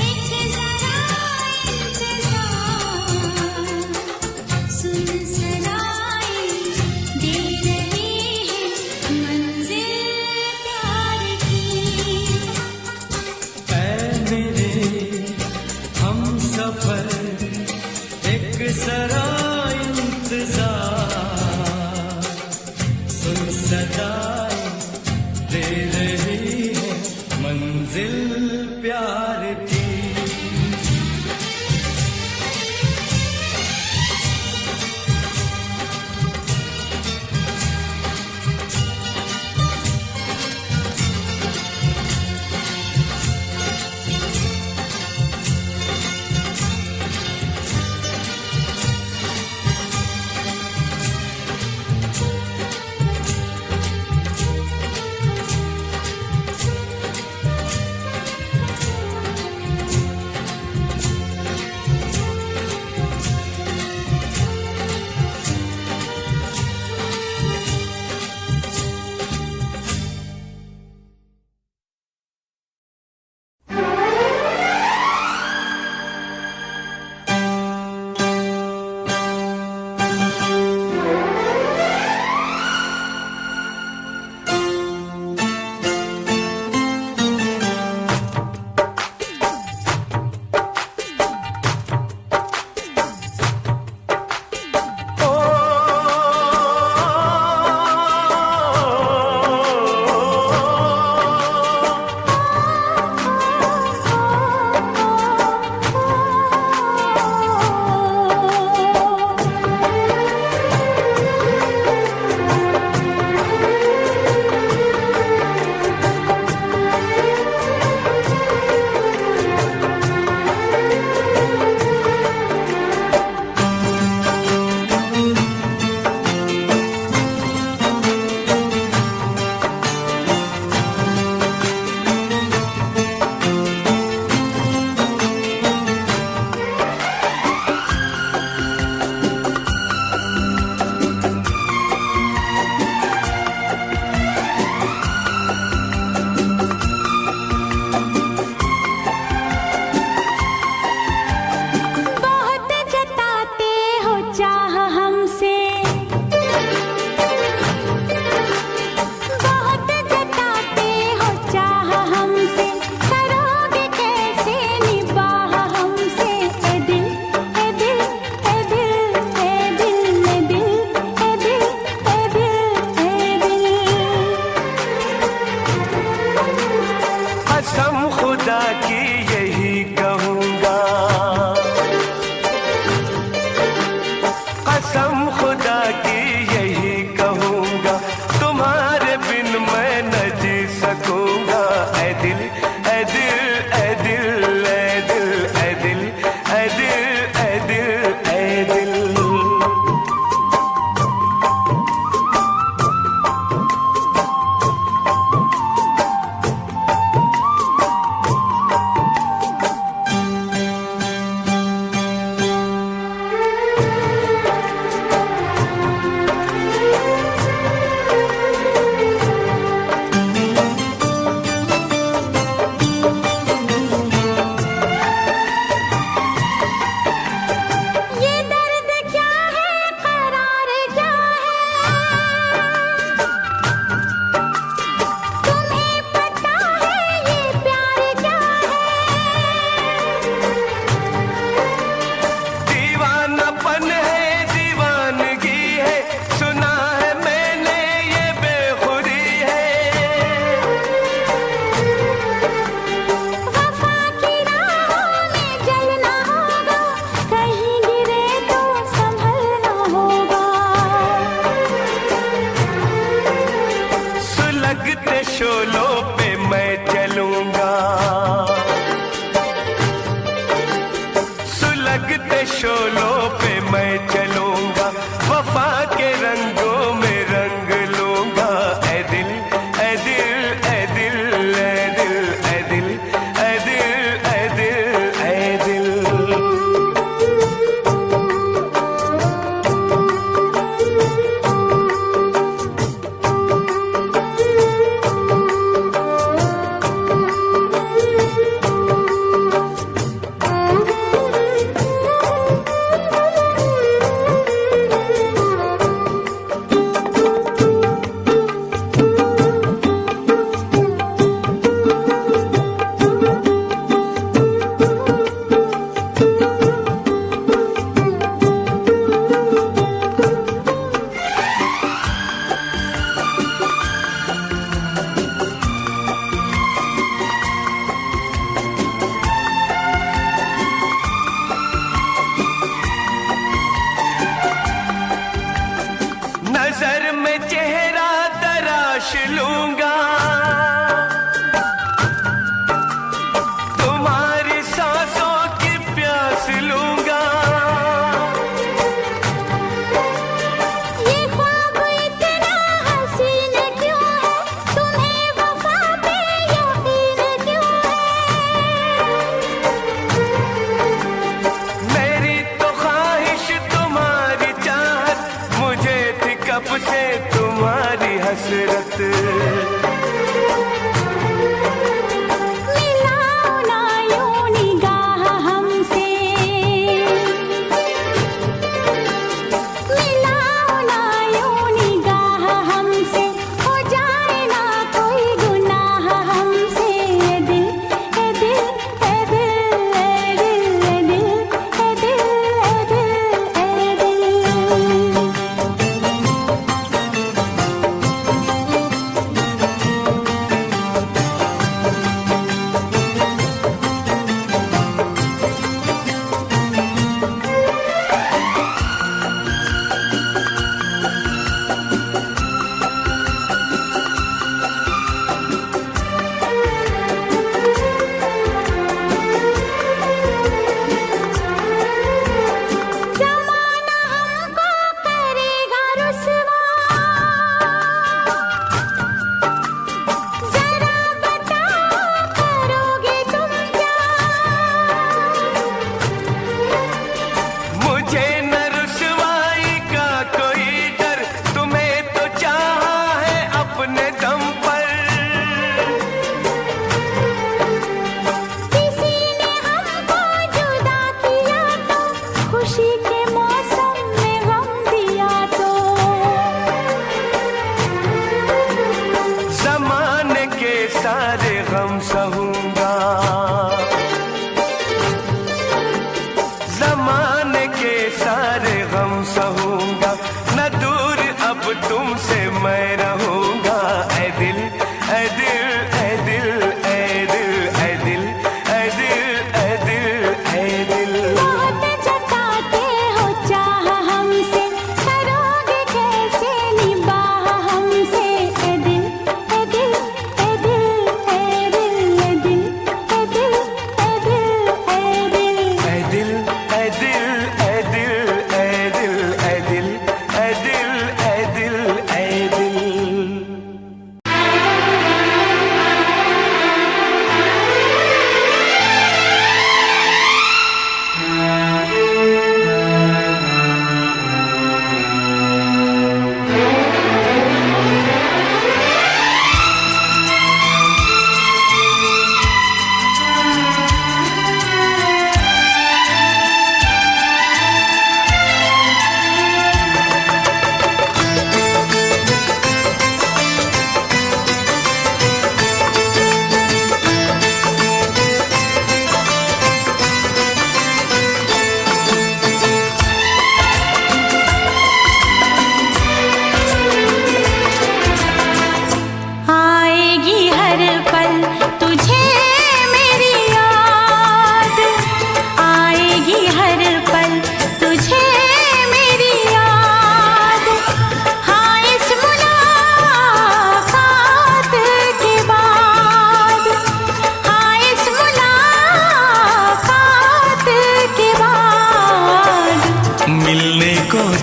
एक ज़रा इंतज़ार, सुन सराए दे रही है मंजिल प्यार की।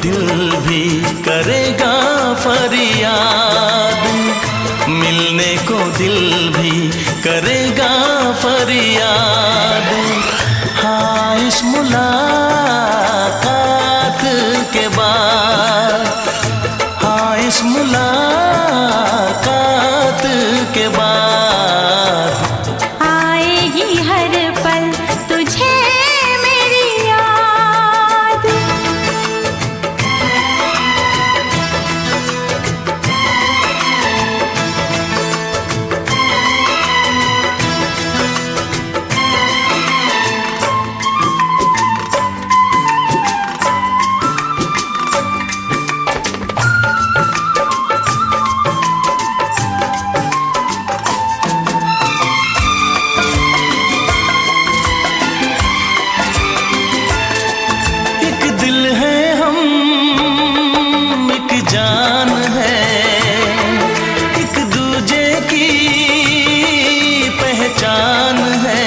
दिल भी करेगा फरियाद, मिलने को दिल भी करेगा फरियाद। हाँ, इस मुलाकात के बाद, हाँ इस मुलाकात के बाद आएगी हर पल तुझे मेरी याद। एक दिल है हम, एक जान है, एक दूजे की पहचान है।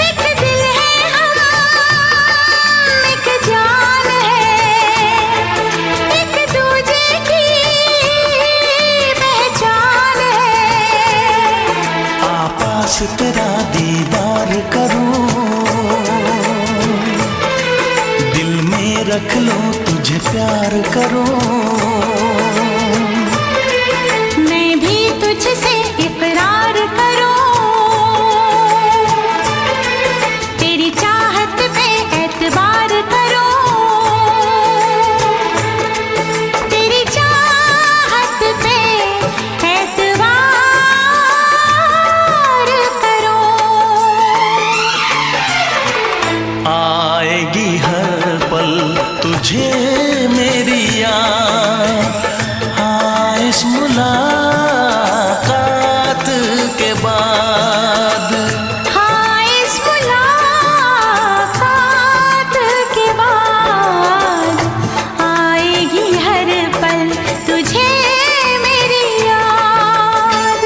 एक दिल है हम, एक जान है, एक दूजे की पहचान है। आपास तेरा दीदार करूं, दिल में रख लो तुझे प्यार करूं। मैं भी तुझसे इकरार करूं, तेरी चाहत पे एतबार करूं, तेरी चाहत पे एतबार करूं। आएगी हर पल तुझे मेरी याद, हाँ इस मुलाकात के बाद। हाँ, इस मुलाकात के बाद आएगी हर पल तुझे मेरी याद।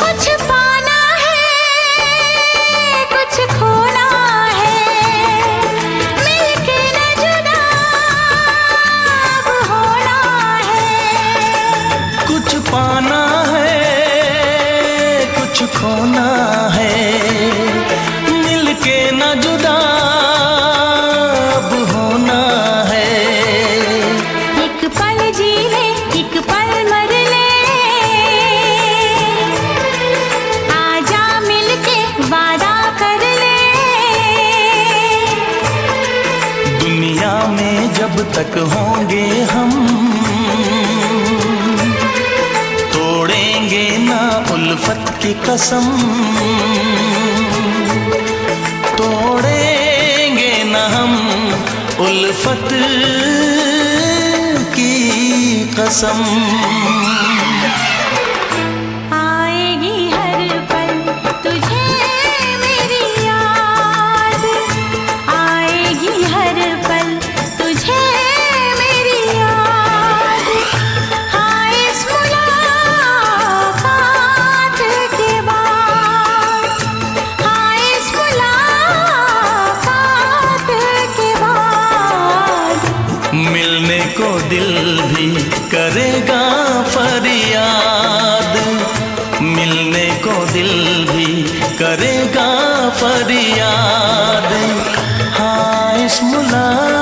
कुछ पाना है, कुछ खोना है, मिलके न जुदा अब होना है। कुछ पाना है, कुछ खोना है, मिलके न जुदा अब होना है। एक पल जी ले, एक पल मर ले, आजा मिलके वादा कर ले। दुनिया में जब तक होंगे हम, तोड़ेंगे ना उल्फत की कसम, तोड़ेंगे ना हम उल्फत की कसम। आएगी हर पल तुझे मेरी याद, आएगी हर पल तुझे मेरी याद। हाँ, इस मुलाकात के बाद, हाँ इस मुलाकात के बाद मिलने को दिल भी करेगा फरियाद, मिलने को दिल भी करेगा फरियाद। हाँ इस मुलाकात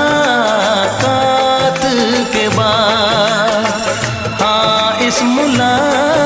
के बाद, हाँ इस मुलाकात